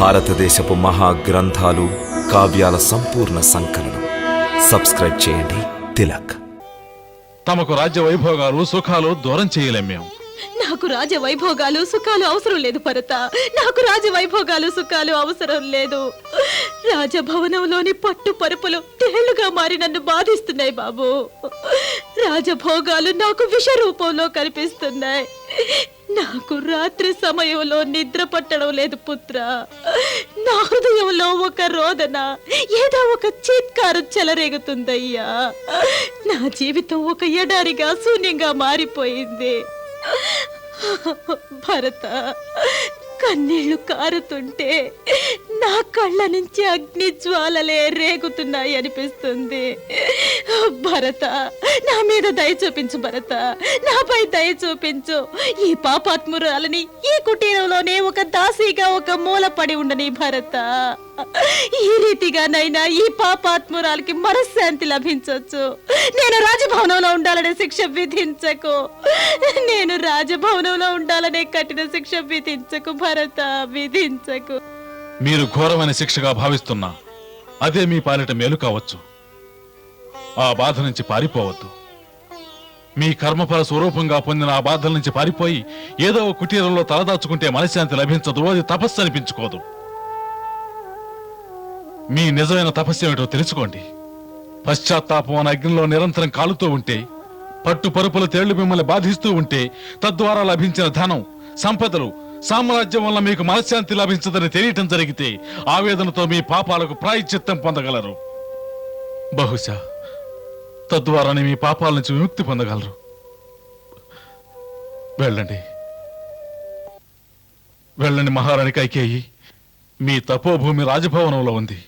భారతదేశపు మహాగ్రంథాలు కావ్యాల సంపూర్ణ సంకలనం. సబ్స్క్రైబ్ చేయండి తిలక్. తమకు రాజ్య వైభోగాలు సుఖాలు దూరం చేయలేం మేము. నాకు రాజ వైభోగాలు సుఖాలు అవసరం లేదు భరత. నాకు రాజ వైభోగాలు సుఖాలు అవసరం లేదు. రాజభవనంలోని పట్టు పరుపులు తేళ్లుగా మారి నన్ను బాధిస్తున్నాయి బాబు. రాజభోగాలు నాకు విష రూపంలో కనిపిస్తున్నాయి. నాకు రాత్రి సమయంలో నిద్ర పట్టడం లేదు పుత్ర. నా హృదయంలో ఒక రోదన, ఏదో ఒక చీత్కారం చెలరేగుతుందయ్యా. నా జీవితం ఒక ఎడారిగా శూన్యంగా మారిపోయింది భరత. కన్నీళ్లు కారుతుంటే నా కళ్ళ నుంచి అగ్ని జ్వాలలే రేగుతున్నాయి అనిపిస్తుంది భరత. నా మీద దయ చూపించు భరత, నాపై దయ చూపించు. ఈ పాపాత్మురాలని ఈ కుటీరంలోనే ఒక దాసీగా ఒక మూల పడి ఉండని భరత. ఈ రీతిగానైనా ఈ పాపాత్మురాలకి మనశ్శాంతి లభించొచ్చు. నేను రాజభవనంలో ఉండాలనే శిక్ష విధించకు. నేను రాజభవనంలో ఉండాలనే కఠిన శిక్ష విధించకు భరత, విధించకు. మీరు ఘోరమైన శిక్షగా భావిస్తున్నా అదే మీ పాలిట మేలు కావచ్చు. ఆ బాధ నుంచి పారిపోవద్దు. మీ కర్మఫల స్వరూపంగా పొందిన ఆ బాధల నుంచి పారిపోయి ఏదో కుటీరంలో తలదాచుకుంటే మనశ్శాంతి లభించదు. అది తపస్సు అనిపించుకోదు. మీ నిజమైన తపస్సు ఏమిటో తెలుసుకోండి. పశ్చాత్తాపం అనే అగ్నిలో నిరంతరం కాలుతూ ఉంటే, పట్టు పరుపుల తేళ్లు మిమ్మల్ని బాధిస్తూ ఉంటే, తద్వారా లభించిన ధనం, సంపదలు, సామ్రాజ్యం వల్ల మీకు మనశ్శాంతి లభించదని తెలియటం జరిగితే ఆవేదనతో మీ పాపాలకు ప్రాయశ్చిత్తం పొందగలరు. బహుశా తద్వారానే మీ పాపాల నుంచి విముక్తి పొందగలరు. వెళ్ళండి, వెళ్ళండి మహారాణి కైకేయి. మీ తపోభూమి రాజభవనంలో ఉంది.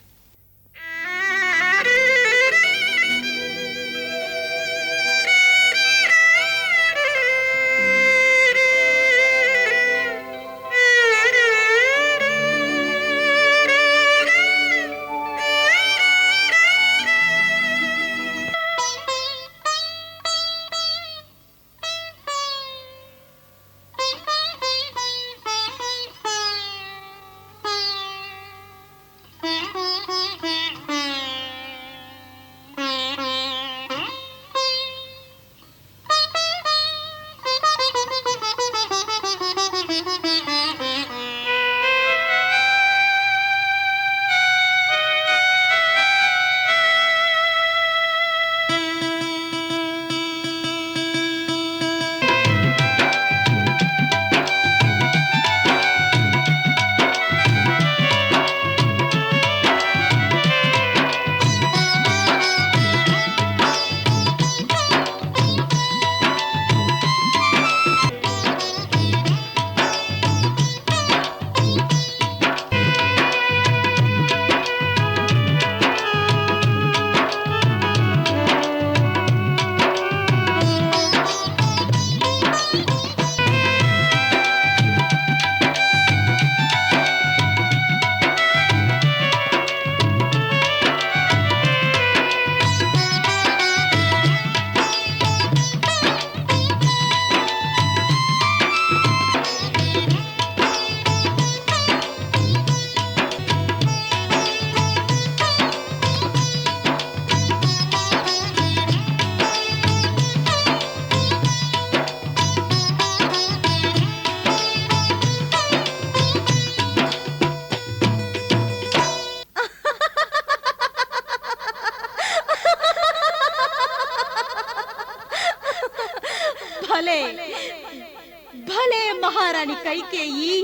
భలే మహారాణి కైకేయి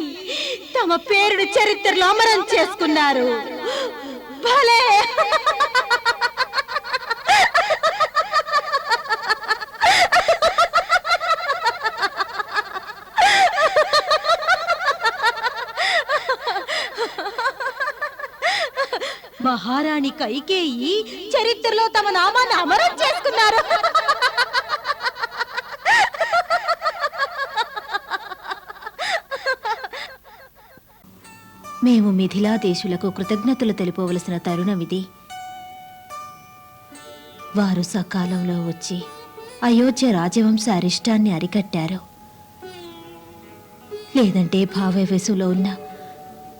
తమ పేరును చరిత్రలో అమరం చేసుకున్నారు. భలే మహారాణి కైకేయి చరిత్రలో తమ నామాన్ని అమరం చేసుకున్నారు. మేము మిథిలా దేశులకు కృతజ్ఞతలు తెలుపవలసిన తరుణమిది. వారు సకాలంలో వచ్చి అయోధ్య రాజవంశ అరిష్టాన్ని అరికట్టారు. లేదంటే భావవేశంలో ఉన్న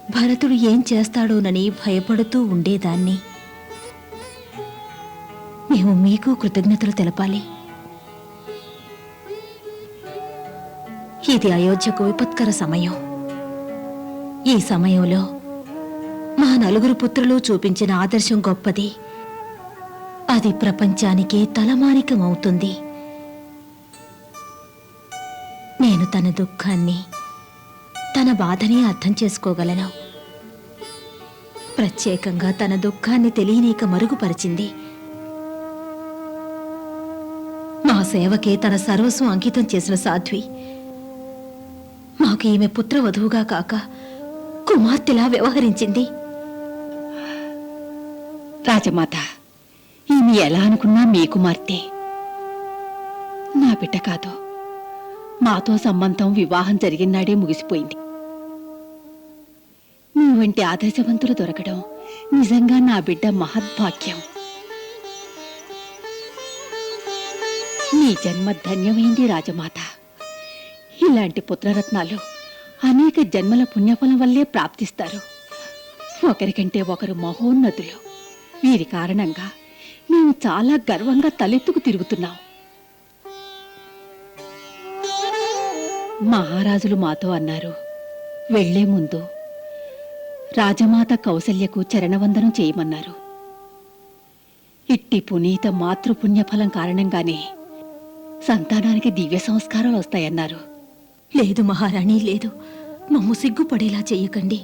భరతుడు ఏం చేస్తాడోనని భయపడుతూ ఉండేదాన్ని. మేము మీకు కృతజ్ఞతలు తెలపాలి. ఇది అయోధ్యకు విపత్కర సమయం. ఈ సమయంలో మా నలుగురు పుత్రులు చూపించిన ఆదర్శం గొప్పది. అది ప్రపంచానికే తలమానికమవుతుంది. నేను తన దుఃఖాన్ని, తన బాధని అర్థం చేసుకోగలను. ప్రత్యేకంగా తన దుఃఖాన్ని తెలియనీక మరుగుపరిచింది. మా సేవకే తన సర్వస్వం అంకితం చేసిన సాధ్వి మాకు ఈమె పుత్రవధువుగా కాక కుమార్తెలా వ్యవహరించింది. రాజమాత, ఈమె ఎలా అనుకున్నా మీ కుమార్తె. నా బిడ్డ కాదు. మాతో సంబంధం వివాహం జరిగినాడే ముగిసిపోయింది. మీ వంటి ఆదర్శవంతులు దొరకడం నిజంగా నా బిడ్డ మహద్భాగ్యం. నీ జన్మ ధన్యమైంది రాజమాత. ఇలాంటి పుత్రరత్నాలు అనేక జన్మల పుణ్యఫలం వల్లే ప్రాప్తిస్తారు. ఒకరికంటే ఒకరు మహోన్నతులు. వీరి కారణంగా మేము చాలా గర్వంగా తలెత్తుకు తిరుగుతున్నాం. మహారాజులు మాతో అన్నారు, వెళ్లే ముందు రాజమాత కౌసల్యకు చరణవందనం చేయమన్నారు. ఇట్టి పునీత మాతృపుణ్యఫలం కారణంగానే సంతానానికి దివ్య సంస్కారాలు వస్తాయన్నారు. లేదు మహారాణి, లేదు. మమ్ము సిగ్గుపడేలా చెయ్యకండి.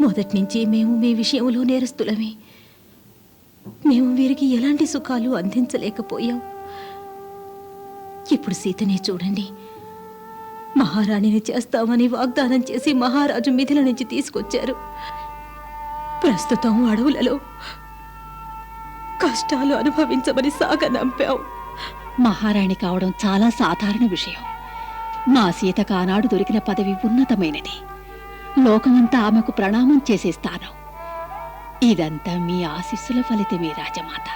మొదట్నుంచి మేము మీ విషయంలో నేరస్తులమే. మేము వీరికి ఎలాంటి సుఖాలు అందించలేకపోయాం. ఇప్పుడు సీతనే చూడండి. మహారాణిని చేస్తామని వాగ్దానం చేసి మహారాజు మిథిల నుంచి తీసుకొచ్చారు. ప్రస్తుతం అడవులలో కష్టాలు అనుభవించమని సాగనంపాం. మహారాణి కావడం చాలా సాధారణ విషయం. మా సీతకు ఆనాడు దొరికిన పదవి ఉన్నతమైనది. లోకమంతా ఆమెకు ప్రణామం చేసే స్థానం. ఇదంతా మీ ఆశీస్సుల ఫలితమే రాజమాత.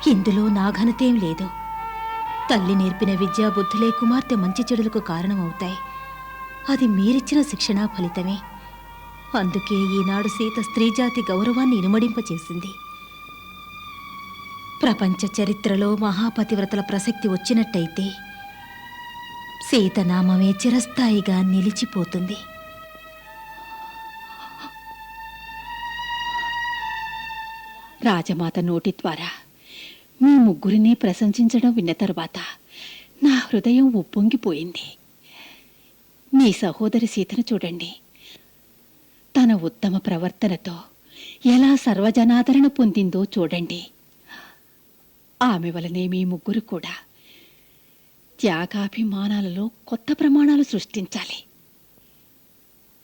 ఇందులో నా ఘనతేం లేదు. తల్లి నేర్పిన విద్యా బుద్ధులే కుమార్తె మంచి చెడులకు కారణమవుతాయి. అది మీరిచ్చిన శిక్షణా ఫలితమే. అందుకే ఈనాడు సీత స్త్రీజాతి గౌరవాన్ని ఇనుమడింపచేసింది. ప్రపంచ చరిత్రలో మహాపతివ్రతల ప్రసక్తి వచ్చినట్టయితే సీతనామమే చిరస్థాయిగా నిలిచిపోతుంది. రాజమాత నోటి ద్వారా మీ ముగ్గురిని ప్రశంసించడం విన్న తరువాత నా హృదయం ఉప్పొంగిపోయింది. మీ సహోదరి సీతను చూడండి. తన ఉత్తమ ప్రవర్తనతో ఎలా సర్వజనాదరణ పొందిందో చూడండి. ఆమె వలనే మీ ముగ్గురు కూడా త్యాగాభిమానాలలో కొత్త ప్రమాణాలు సృష్టించాలి.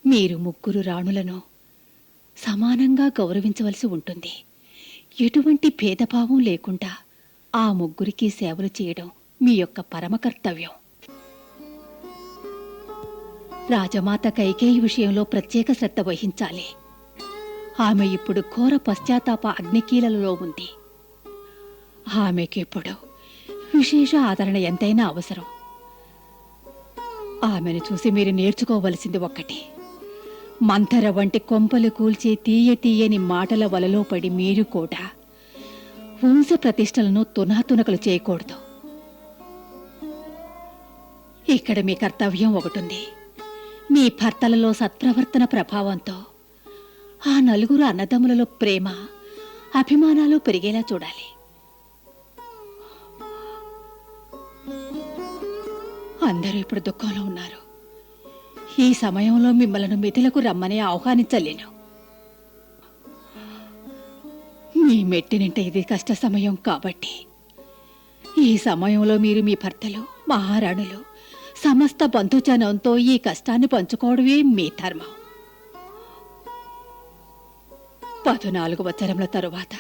మీరు ముగ్గురు రాణులను సమానంగా గౌరవించవలసి ఉంటుంది. ఎటువంటి భేదభావం లేకుండా ఆ ముగ్గురికి సేవలు చేయడం మీ యొక్క పరమ కర్తవ్యం. రాజమాత కైకేయి విషయంలో ప్రత్యేక శ్రద్ధ వహించాలి. ఆమె ఇప్పుడు ఘోర పశ్చాత్తాప అగ్నికీలలో ఉంది. ఆమెకిప్పుడు విశేష ఆదరణ ఎంతైనా అవసరం. ఆమెను చూసి మీరు నేర్చుకోవలసింది ఒక్కటి. మంథర వంటి కొంపలు కూల్చే తీయని మాటల వలలో పడి మీరు కూడా వంశ ప్రతిష్టలను తునాతునకలు చేయకూడదు. ఇక్కడ మీ కర్తవ్యం ఒకటుంది. మీ భర్తలలో సత్ప్రవర్తన ప్రభావంతో ఆ నలుగురు అన్నదమ్ములలో ప్రేమ, అభిమానాలు పెరిగేలా చూడాలి. అందరూ ఇప్పుడు దుఃఖంలో ఉన్నారు. ఈ సమయంలో మిమ్మల్ని మిథిలకు రమ్మని ఆహ్వానించలేను. మీ మెట్టినింట ఇది కష్ట సమయం కాబట్టి ఈ సమయంలో మీరు మీ భర్తలు, మహారాణులు, సమస్త బంధుజనంతో ఈ కష్టాన్ని పంచుకోవడమే మీ ధర్మం. 14 సంవత్సరముల తరువాత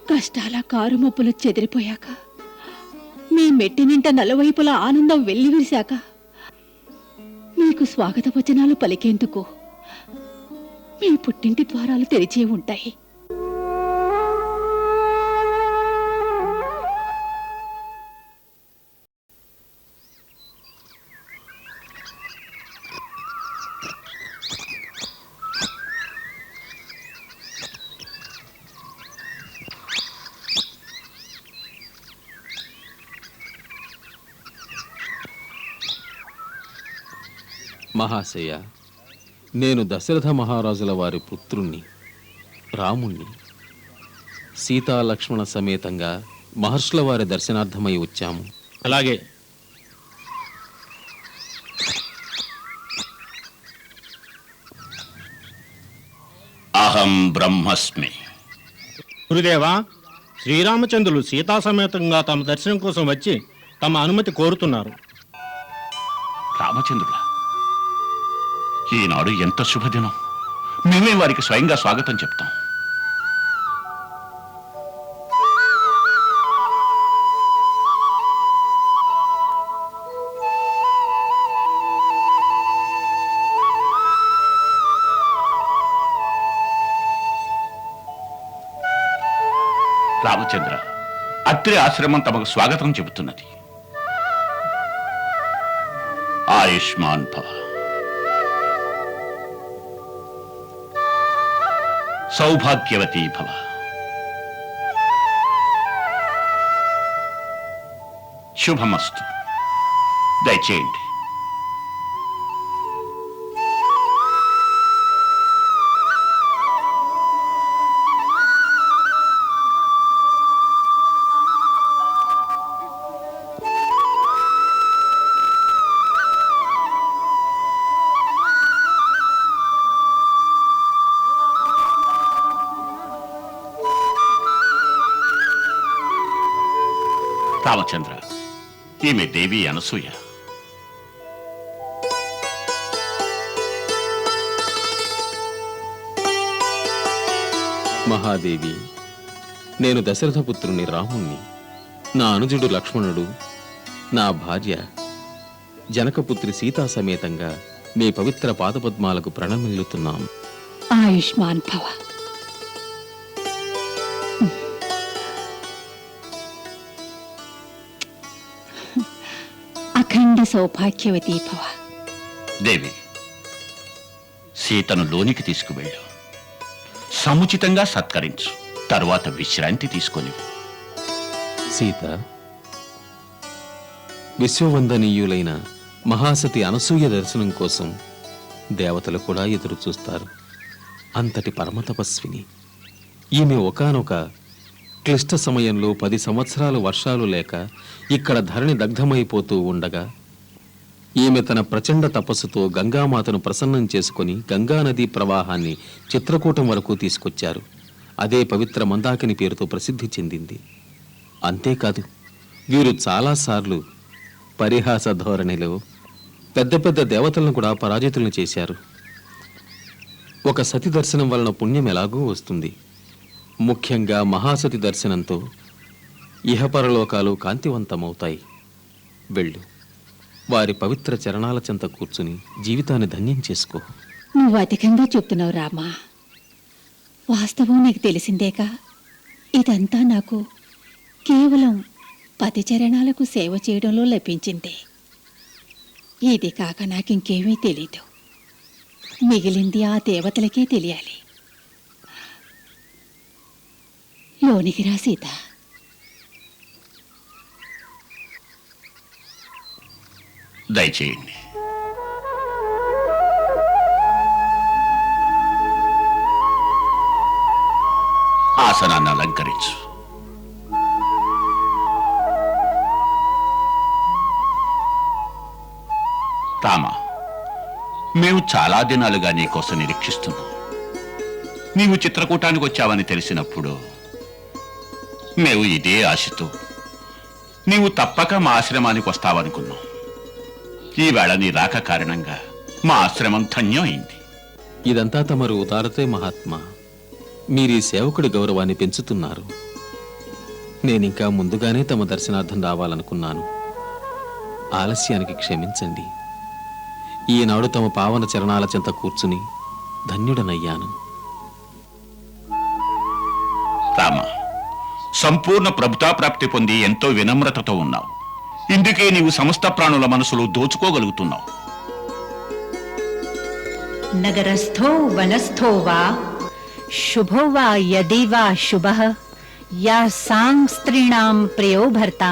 కష్టాల కారుమబ్బులు చెదిరిపోయాక, మీ మెట్టినింట నలువైపుల ఆనందం వెల్లివిరిశాక మీకు స్వాగత వచనాలు పలికేందుకు మీ పుట్టింటి ద్వారాలు తెరిచే ఉంటాయి. మహాశయ, నేను దశరథ మహారాజుల వారి పుత్రుణ్ణి, రాముణ్ణి. సీతాలక్ష్మణ సమేతంగా మహర్షుల వారి దర్శనార్థమై వచ్చాము. అలాగే. అహం బ్రహ్మస్మి. గురుదేవా, శ్రీరామచంద్రులు సీతా సమేతంగా తమ దర్శనం కోసం వచ్చి తమ అనుమతి కోరుతున్నారు. రామచంద్రుల, ఈనాడు ఎంత శుభదినం. మేమే వారికి స్వయంగా స్వాగతం చెప్తాం. రామచంద్ర, అత్రి ఆశ్రమం తమకు స్వాగతం చెబుతున్నది. ఆయుష్మాన్ భవ. సౌభాగ్యవతీ భవ. శుభమస్తు. దయచేయండి. రామచంద్ర, ఈమె దేవి అనసూయ. మహాదేవి, నేను దశరథపుత్రుని రాముణ్ణి. నా అనుజుడు లక్ష్మణుడు, నా భార్య జనకపుత్రి సీతా సమేతంగా మీ పవిత్ర పాదపద్మాలకు ప్రణమిల్లుతున్నాం. ఆయుష్మాన్ భవ. అఖండ సౌభాగ్యవతీ భవ. దేవి, సీతను లోనికి తీసుకువెళ్ళు. సముచితంగా సత్కరించు. తరువాత విశ్రాంతి తీసుకొని. సీత, విశ్వవందనీయులైన మహాసతి అనసూయ దర్శనం కోసం దేవతలు కూడా ఎదురు చూస్తారు. అంతటి పరమతపస్విని ఈమె ఒకానొక క్లిష్ట సమయంలో 10 సంవత్సరాలు వర్షాలు లేక ఇక్కడ ధరణి దగ్ధమైపోతూ ఉండగా ఈమె తన ప్రచండ తపస్సుతో గంగామాతను ప్రసన్నం చేసుకుని గంగానదీ ప్రవాహాన్ని చిత్రకూటం వరకు తీసుకొచ్చారు. అదే పవిత్ర మందాకిని పేరుతో ప్రసిద్ధి చెందింది. అంతేకాదు, వీరు చాలాసార్లు పరిహాస ధోరణిలో పెద్ద పెద్ద దేవతలను కూడా పరాజితులను చేశారు. ఒక సతి దర్శనం వలన పుణ్యం ఎలాగూ వస్తుంది. ముఖ్యంగా మహాసతి దర్శనంతో ఇహపరలోకాలు కాంతివంతమవుతాయి. వెళ్ళు, వారి పవిత్ర చరణాల చెంత కూర్చుని జీవితాన్ని ధన్యం చేసుకో. నువ్వు అధికంగా చెప్తున్నావు రామా. వాస్తవం నీకు తెలిసిందేగా. ఇదంతా నాకు కేవలం 10 చరణాలకు సేవ చేయడంలో లభించింది. ఇది కాక నాకింకేమీ తెలీదు. మిగిలింది ఆ దేవతలకే తెలియాలి. లోనికి రా సీత. దయచేయండి. ఆసనాన్ని అలంకరించు. రామా, మేము చాలా దినాలుగా నీకోసం నిరీక్షిస్తున్నాం. నీవు చిత్రకూటానికి వచ్చావని తెలిసినప్పుడు మేము ఇదే ఆశతో నీవు తప్పక మా ఆశ్రమానికి వస్తావనుకున్నాం. ఈవేళ నీ రాక కారణంగా మా ఆశ్రమం ధన్యం అయింది. ఇదంతా తమరు ఉదారతే మహాత్మా. మీరీ సేవకుడి గౌరవాన్ని పెంచుతున్నారు. నేనింకా ముందుగానే తమ దర్శనార్థం రావాలనుకున్నాను. ఆలస్యానికి క్షమించండి. ఈనాడు తమ పావన చరణాల చెంత కూర్చుని ధన్యుడనయ్యాను. రామ, సంపూర్ణ ప్రభుతాప్రాప్తి పొంది ఎంతో వినమ్రతతో ఉన్నావు. ఇందుకే నీవు సమస్త ప్రాణుల మనసులు దోచుకోగలుగుతున్నావు. నగరస్థో వనస్థో వా శుభో వా యది వా శుభః యా సాంగ్ స్త్రీణాం ప్రియో భర్తా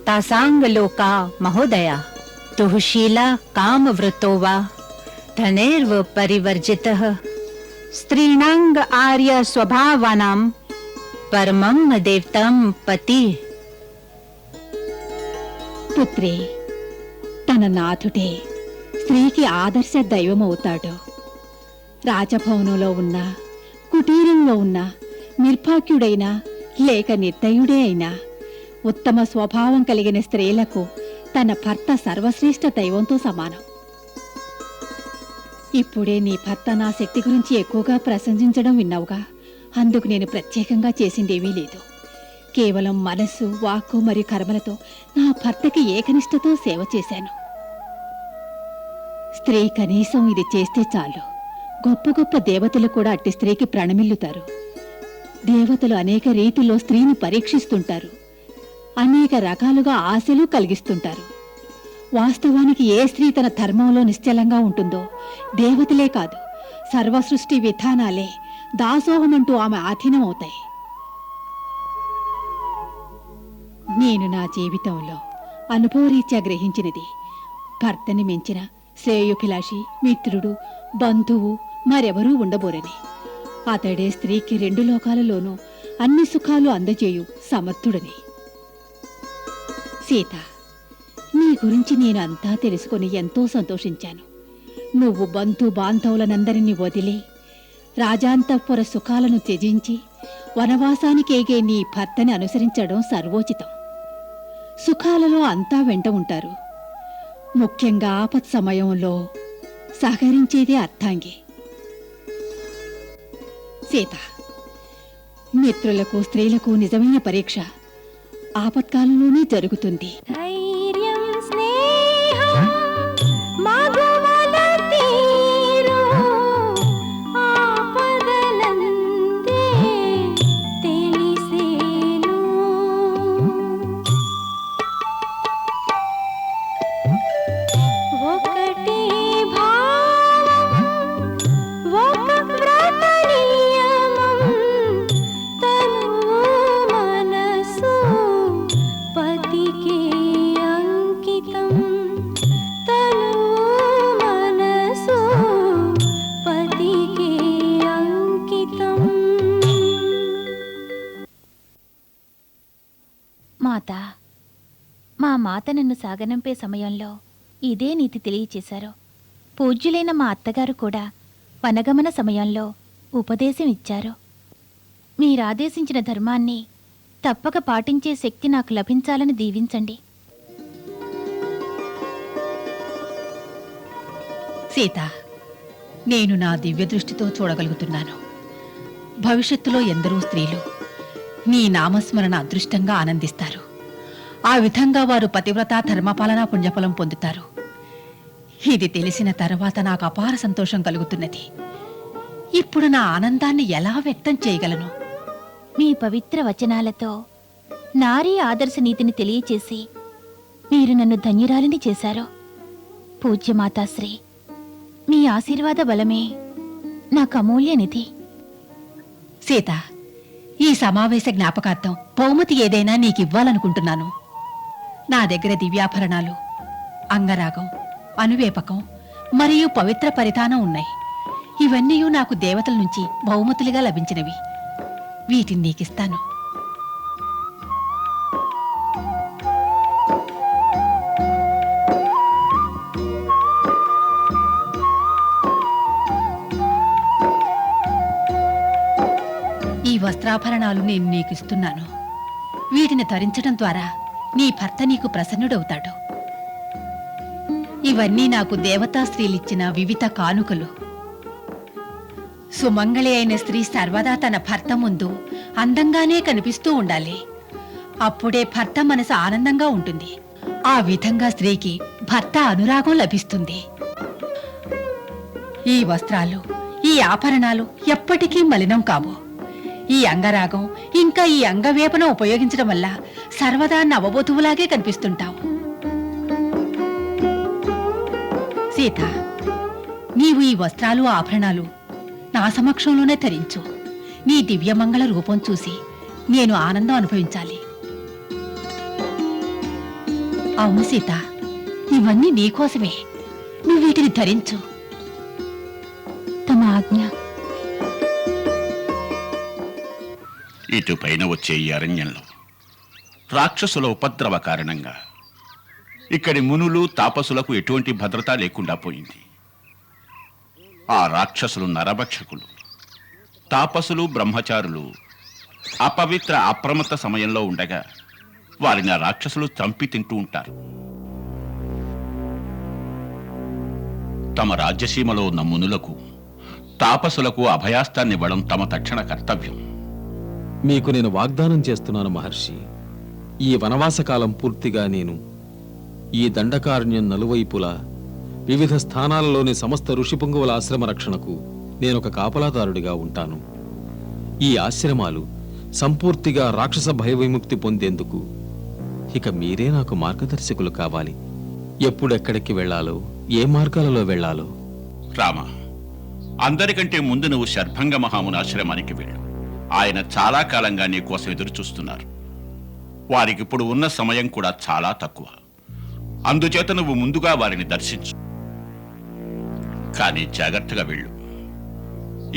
తాసాంగ్ లోకా మహోదయ తుః శీల కామవృతో వా धनेर्व परिवर्जितः स्त्रीणांग आर्य स्वभावानां परमं देवतं पति. పుత్రి, తన నాథుడే స్త్రీకి ఆదర్శ దైవమవుతాడు. రాజభవనంలో ఉన్న, కుటీరంలో ఉన్న, నిర్భాగ్యుడైనా లేక నిర్దయుడే అయినా ఉత్తమ స్వభావం కలిగిన స్త్రీలకు తన భర్త సర్వశ్రేష్ఠ దైవంతో సమానం. ఇప్పుడే నీ భర్త నా శక్తి గురించి ఎక్కువగా ప్రశంసించడం విన్నావుగా. అందుకు నేను ప్రత్యేకంగా చేసిందేమీ లేదు. కేవలం మనస్సు, వాక్కు మరియు కర్మలతో నా భర్తకి ఏకనిష్టతో సేవ చేశాను. స్త్రీ కనీసం ఇది చేస్తే చాలు. గొప్ప గొప్ప దేవతలు కూడా అట్టి స్త్రీకి ప్రణమిల్లుతారు. దేవతలు అనేక రీతుల్లో స్త్రీని పరీక్షిస్తుంటారు. అనేక రకాలుగా ఆశలు కలిగిస్తుంటారు. వాస్తవానికి ఏ స్త్రీ తన ధర్మంలో నిశ్చలంగా ఉంటుందో దేవతలే కాదు, సర్వసృష్టి విధానాలే దాసోహమంటూ ఆమె ఆధీనం అవుతాయి. నేను నా జీవితంలో అనుభవరీత్యా గ్రహించినది, భర్తని మించిన శ్రేయోభిలాషి, మిత్రుడు, బంధువు మరెవరూ ఉండబోరని. అతడే స్త్రీకి రెండు లోకాలలోనూ అన్ని సుఖాలు అందజేయు సమర్థుడని. సీత, నీ గురించి నేను అంతా తెలుసుకొని ఎంతో సంతోషించాను. నువ్వు బంధు బాంధవులనందరినీ వదిలి రాజాంతఃపుర సుఖాలను త్యజించి వనవాసానికేగే నీ భర్తని అనుసరించడం సర్వోచితం. సుఖాలలో అంతా వెంట ఉంటారు. ముఖ్యంగా ఆపత్ సమయంలో సహకరించేదే అర్థాంగి. సీత, మిత్రులకు స్త్రీలకు నిజమైన పరీక్ష ఆపత్కాలంలోనే జరుగుతుంది. ధైర్యం స్నేహం మగవల తీరు ఆపదలందే తెలిసేను. ఒకటి భావం ఒక వ్రత నియమం తను మనసు పతికే అంకితం. తను మనసు పతికే అంకితం. మాత, మా మాత నన్ను సాగనంపే సమయంలో ఇదే నీతి తెలియచేశారు. పూజ్యులైన మా అత్తగారు కూడా వనగమన సమయంలో ఉపదేశం ఇచ్చారు. మీరాదేశించిన ధర్మాన్ని తప్పక పాటించే శక్తి నాకు లభించాలని దీవించండి. సీత, నేను నా దివ్య దృష్టితో చూడగలుగుతున్నాను. భవిష్యత్తులో ఎందరో స్త్రీలు నీ నామస్మరణ అదృష్టంగా ఆనందిస్తారు. ఆ విధంగా వారు పతివ్రత ధర్మపాలన పుణ్యఫలం పొందుతారు. ఇది తెలిసిన తర్వాత నాకు అపార సంతోషం కలుగుతున్నది. ఇప్పుడు నా ఆనందాన్ని ఎలా వ్యక్తం చేయగలను? మీ పవిత్ర వచనాలతో నారీ ఆదర్శ నీతిని తెలియచేసి మీరు నన్ను ధన్యురాలిని చేశారు. పూజ్యమాతాశ్రీ, మీ ఆశీర్వాద బలమే నాకు అమూల్య నిధి. సీత, ఈ సమావేశ జ్ఞాపకార్థం బహుమతి ఏదైనా నీకివ్వాలనుకుంటున్నాను. నా దగ్గర దివ్యాభరణాలు, అంగరాగం, అనువేపకం మరియు పవిత్ర పరిధానం ఉన్నాయి. ఇవన్నీ నాకు దేవతల నుంచి బహుమతులుగా లభించినవి. వీటిని నీకిస్తాను. ఈ వస్త్రాభరణాలు నేను నీకిస్తున్నాను. వీటిని ధరించడం ద్వారా నీ భర్త నీకు ప్రసన్నుడవుతాడు. ఇవన్నీ నాకు దేవతా స్త్రీలిచ్చిన వివిధ కానుకలు. సుమంగళి అయిన స్త్రీ సర్వదా తన భర్త ముందు అందంగానే కనిపిస్తూ ఉండాలి. అప్పుడే భర్త మనసు ఆనందంగా ఉంటుంది. ఆ విధంగా స్త్రీకి భర్త అనురాగం లభిస్తుంది. ఈ వస్త్రాలు, ఈ ఆభరణాలు ఎప్పటికీ మలినం కావు. ఈ అంగరాగం ఇంకా ఈ అంగవేపనం ఉపయోగించడం వల్ల సర్వదా నవవధువులాగే కనిపిస్తుంటావు. సీత, నీవు ఈ వస్త్రాలు ఆభరణాలు నా సమక్షంలోనే ధరించు. నీ దివ్యమంగళ రూపం చూసి నేను ఆనందం అనుభవించాలి. అవును సీత, ఇవన్నీ నీకోసమే. నువ్వు వీటిని ధరించు. ఆజ్ఞ. ఇటు పైన వచ్చే ఈ అరణ్యంలో రాక్షసుల ఉపద్రవ కారణంగా ఇక్కడి మునులు తాపసులకు ఎటువంటి భద్రత లేకుండా పోయింది. ఆ రాక్షసులు నరభక్షకులు, తాపసులు బ్రహ్మచారులు అపవిత్ర అప్రమత్త సమయంలో ఉండగా వారిని ఆ రాక్షసులు చంపి తింటూ ఉంటారు. తమ రాజ్యసీమలో ఉన్న మునులకు తాపసులకు అభయాస్తాన్నివ్వడం తమ తక్షణ కర్తవ్యం. మీకు నేను వాగ్దానం చేస్తున్నాను మహర్షి. ఈ వనవాసకాలం పూర్తిగా నేను ఈ దండకారణ్యం నలువైపులా వివిధ స్థానాలలోని సమస్త ఋషిపుంగవుల ఆశ్రమ రక్షణకు నేనొక కాపలాదారుడిగా ఉంటాను. ఈ ఆశ్రమాలు సంపూర్తిగా రాక్షస భయవిముక్తి పొందేందుకు ఇక మీరే నాకు మార్గదర్శకులు కావాలి. ఎప్పుడెక్కడికి వెళ్ళాలో, ఏ మార్గాలలో వెళ్ళాలో. రామ, అందరికంటే ముందు నువ్వు శర్భంగ మహాముని ఆశ్రమానికి వెళ్ళు. ఆయన చాలా కాలంగా నీ కోసం ఎదురు చూస్తున్నారు. వారికిప్పుడు ఉన్న సమయం కూడా చాలా తక్కువ. అందుచేత నువ్వు ముందుగా వారిని దర్శించు. కానీ జాగ్రత్తగా వెళ్ళు.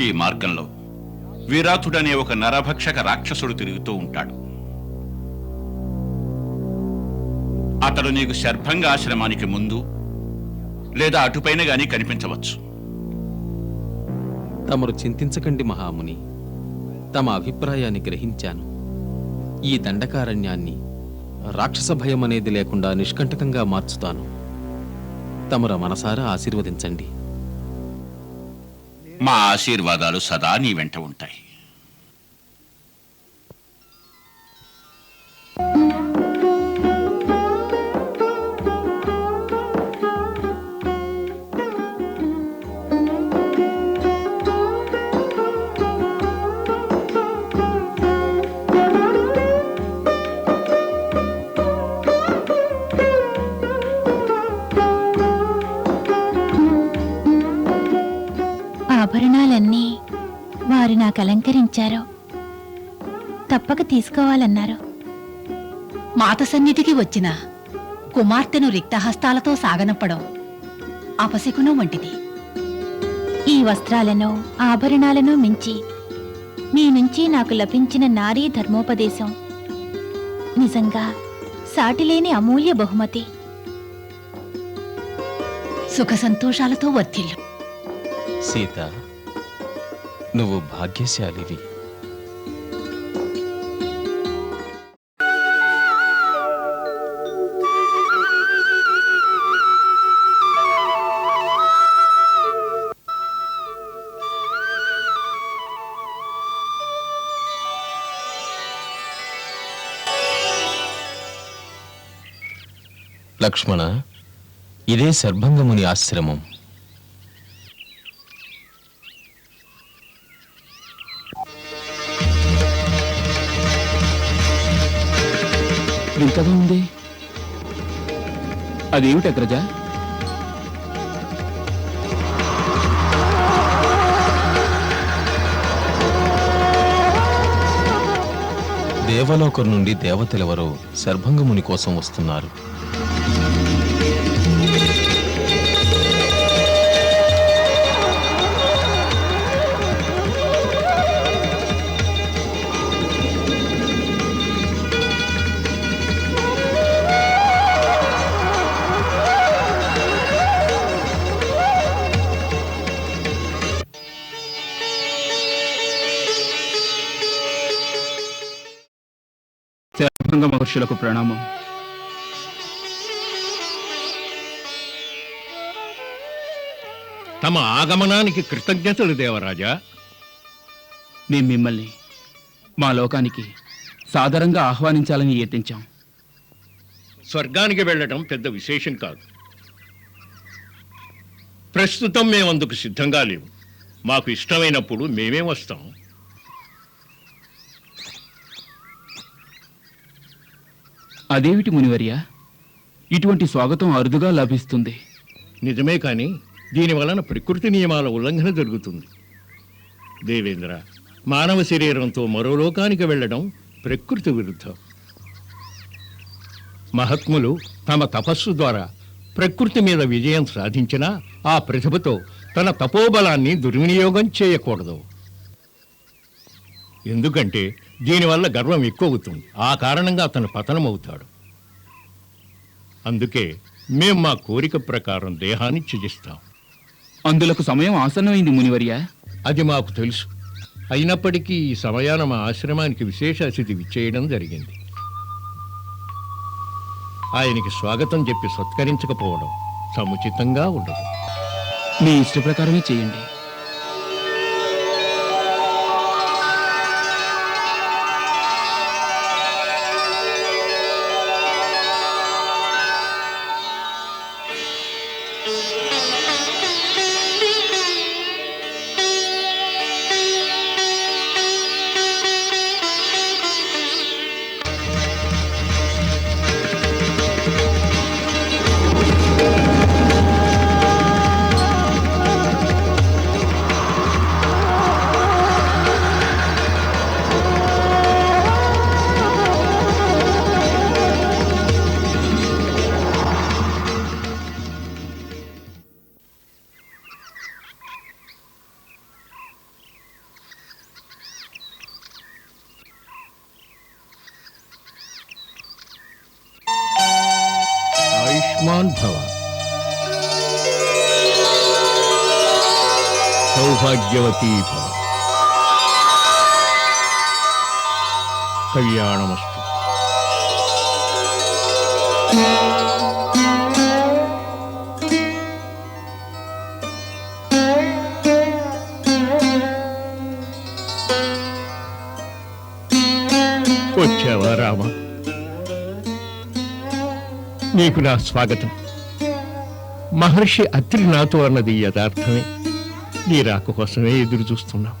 ఈ మార్గంలో విరాతుడనే ఒక నరభక్షక రాక్షసుడు తిరుగుతూ ఉంటాడు. అతడు నీకు శర్భంగ ఆశ్రమానికి ముందు లేదా అటుపైన గాని కనిపించవచ్చు. తమరు చింతించకండి మహాముని. తమ అభిప్రాయాన్ని గ్రహించాను. ఈ దండకారణ్యాన్ని రాక్షస భయం అనేది లేకుండా నిష్కంటకంగా మార్చుతాను. తమరు మనసారా ఆశీర్వదించండి. మా ఆశీర్వాదాలు సదా నీ వెంట ఉంటాయి. ఆభరణాలన్నీ వారు నాకు అలంకరించారు. తప్పక తీసుకోవాలన్నారు. మాత సన్నిధికి వచ్చిన కుమార్తెను రిక్తహస్తాలతో సాగనంపడం అపశకునం వంటిది. ఈ వస్త్రాలను, ఆభరణాలను మించి మీ నుంచి నాకు లభించిన నారీ ధర్మోపదేశం నిజంగా సాటిలేని అమూల్య బహుమతి. సుఖ సంతోషాలతో వర్ధిల్లు. సీత, నువ్వు భాగ్యశాలివి. లక్ష్మణ, ఇదే శర్భంగముని ఆశ్రమం. వింతగా ఉంది. అదేమిటి అగ్రజ? దేవలోకం నుండి దేవతలెవరో శర్భంగముని కోసం వస్తున్నారు. శర్భంగ మహర్షులకు ప్రణామం. తమ ఆగమనానికి కృతజ్ఞతలు దేవరాజా. మేం మిమ్మల్ని మా లోకానికి సాదరంగా ఆహ్వానించాలని యత్నించాం. స్వర్గానికి వెళ్ళటం పెద్ద విశేషం కాదు. ప్రస్తుతం మేమందుకు సిద్ధంగా లేవు. మాకు ఇష్టమైనప్పుడు మేమే వస్తాం. అదేమిటి మునివర్య, ఇటువంటి స్వాగతం అరుదుగా లభిస్తుంది. నిజమే, కానీ దీని వలన ప్రకృతి నియమాల ఉల్లంఘన జరుగుతుంది. దేవేంద్ర, మానవ శరీరంతో మరో లోకానికి వెళ్ళడం ప్రకృతి విరుద్ధం. మహాత్ములు తమ తపస్సు ద్వారా ప్రకృతి మీద విజయం సాధించినా ఆ ప్రతిభతో తన తపోబలాన్ని దుర్వినియోగం చేయకూడదు. ఎందుకంటే దీనివల్ల గర్వం ఎక్కువవుతుంది. ఆ కారణంగా అతను పతనమవుతాడు. అందుకే మేం మా కోరిక ప్రకారం దేహాన్ని త్యజిస్తాం. అందులకు సమయం ఆసన్నమైంది మునివర్య. అది మాకు తెలుసు. అయినప్పటికీ ఈ సమయాన మా ఆశ్రమానికి విశేష అతిథి విచ్చేయడం జరిగింది. ఆయనకి స్వాగతం చెప్పి సత్కరించకపోవడం సముచితంగా ఉండదు. మీ ఇష్ట ప్రకారమే చేయండి. ఆయుష్మాన్ భవ, సౌభాగ్యవతీ భవ, కళ్యాణమస్తు. వచ్చావా రామ? నీకు నా స్వాగతం. మహర్షి అత్రి నాతో అన్నది యథార్థమే. నీ రాక కోసమే ఎదురు చూస్తున్నాం.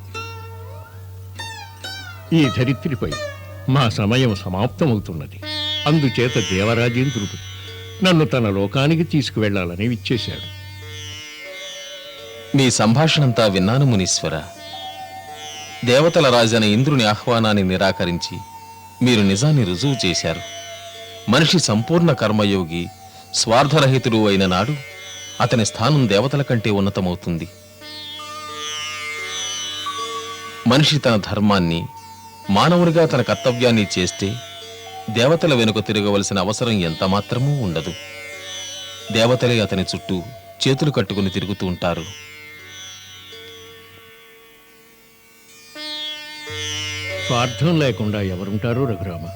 ఈ ధరిత్రిపై మా సమయం సమాప్తమవుతున్నది. అందుచేత దేవరాజేంద్రుడు నన్ను తన లోకానికి తీసుకువెళ్లాలని విచ్చేశాడు. మీ సంభాషణంతా విన్నాను మునీశ్వర. దేవతల రాజైన ఇంద్రుని ఆహ్వానాన్ని నిరాకరించి మీరు నిజాన్ని రుజువు చేశారు. మనిషి సంపూర్ణ కర్మయోగి, స్వార్థరహితుడు అయిన నాడు అతని స్థానం దేవతల కంటే ఉన్నతమవుతుంది. మనిషి తన ధర్మాన్ని, మానవునిగా తన కర్తవ్యాన్ని చేస్తే దేవతల వెనుక తిరగవలసిన అవసరం ఎంతమాత్రమూ ఉండదు. దేవతలే అతని చుట్టూ చేతులు కట్టుకుని తిరుగుతూ ఉంటారు. స్వార్థం లేకుండా ఎవరుంటారో రఘురామ?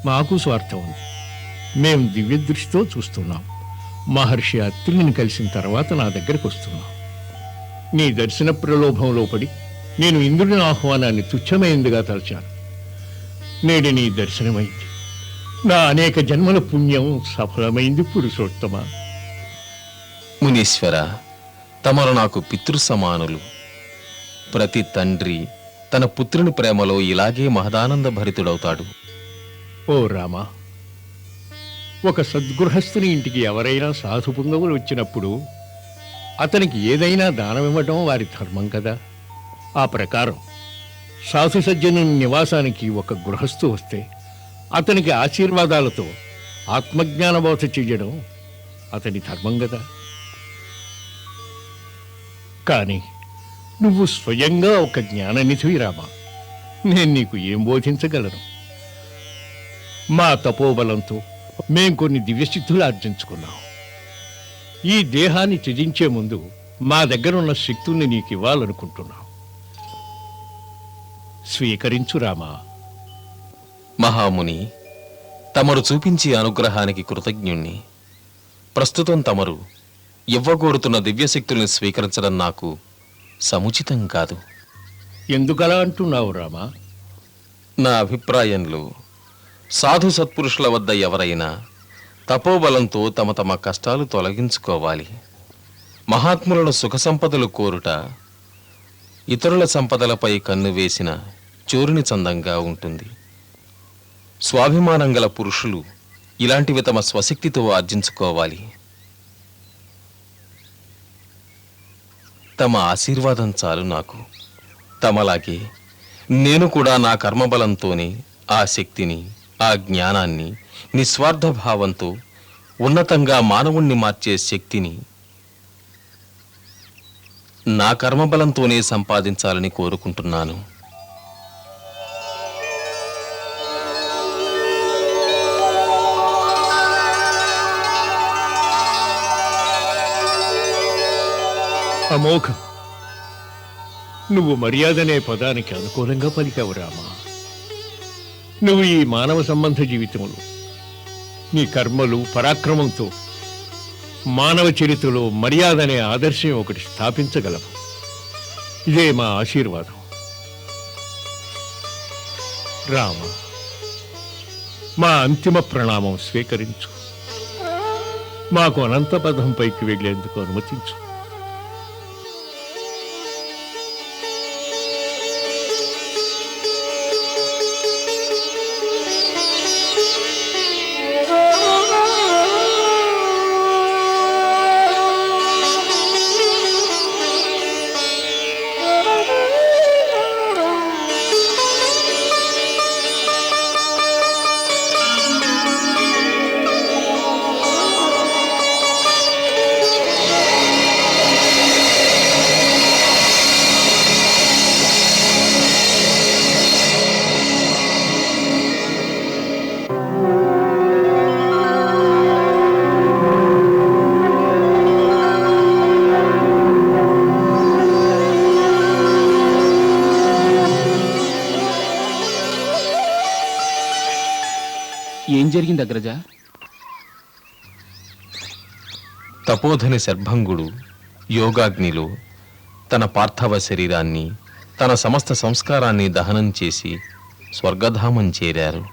మాకు స్వార్థం ఉంది. మేం దివ్య దృష్టితో చూస్తున్నాం. మహర్షి అత్రిని కలిసిన తర్వాత నా దగ్గరకు వస్తున్నాం. నీ దర్శన ప్రలోభంలో పడి నేను ఇంద్రుని ఆహ్వానాన్ని తుచ్చమైందిగా తలచాను. నేడు నీ దర్శనమైంది. నా అనేక జన్మల పుణ్యం సఫలమైంది పురుషోత్తమ. మునీశ్వర, తమరు నాకు పితృ సమానులు. ప్రతి తండ్రి తన పుత్రుని ప్రేమలో ఇలాగే మహదానంద భరితుడవుతాడు. ఓ రామ, ఒక సద్గృహస్థుని ఇంటికి ఎవరైనా సాధు పుంగవులు వచ్చినప్పుడు అతనికి ఏదైనా దానమివ్వటం వారి ధర్మం కదా. ఆ ప్రకారం సాధు సజ్జనుని నివాసానికి ఒక గృహస్థు వస్తే అతనికి ఆశీర్వాదాలతో ఆత్మజ్ఞానబోధ చెయ్యడం అతని ధర్మం కదా. కానీ నువ్వు స్వయంగా ఒక జ్ఞాననిధివి రామా. నేను నీకు ఏం బోధించగలను? మా తపోబలంతో మేం కొన్ని దివ్యసిద్ధులు ఆర్జించుకున్నాం. ఈ దేహాన్ని త్యజించే ముందు మా దగ్గరున్న శక్తుల్ని నీకు ఇవ్వాలనుకుంటున్నాం. స్వీకరించు రామా. మహాముని, తమరు చూపించే అనుగ్రహానికి కృతజ్ఞుణ్ణి. ప్రస్తుతం తమరు ఇవ్వగోరుతున్న దివ్యశక్తుల్ని స్వీకరించడం నాకు సముచితం కాదు. ఎందుకలా అంటున్నావు రామా? నా అభిప్రాయంలో సాధు సత్పురుషుల వద్ద ఎవరైనా తపోబలంతో తమ తమ కష్టాలు తొలగించుకోవాలి. మహాత్ములను సుఖ సంపదలు కోరుట ఇతరుల సంపదలపై కన్ను వేసిన చోరుని చందంగా ఉంటుంది. స్వాభిమానం గల పురుషులు ఇలాంటివి తమ స్వశక్తితో ఆర్జించుకోవాలి. తమ ఆశీర్వాదం చాలు నాకు. తమలాగే నేను కూడా నా కర్మబలంతోనే ఆ శక్తిని, ఆ జ్ఞానాన్ని నిస్వార్థ భావంతో ఉన్నతంగా మానవుణ్ణి మార్చే శక్తిని నా కర్మబలంతోనే సంపాదించాలని కోరుకుంటున్నాను. అమోఘం. నువ్వు మర్యాదనే పదానికి అనుకూలంగా పలికావు రామా. నువ్వు ఈ మానవ సంబంధ జీవితంలో నీ కర్మలు పరాక్రమంతో మానవ చరిత్రలో మర్యాదనే ఆదర్శం ఒకటి స్థాపించగలవు. ఇదే మా ఆశీర్వాదం. రామ, మా అంతిమ ప్రణామం స్వీకరించు. మాకు అనంత పదంపైకి వెళ్లేందుకు అనుమతించు. ఏం జరిగింది అగ్రజ? తపోధని శర్భంగుడు యోగాగ్నిలో తన పార్థవ శరీరాన్ని, తన సమస్త సంస్కారాన్ని దహనం చేసి స్వర్గధామం చేరారు.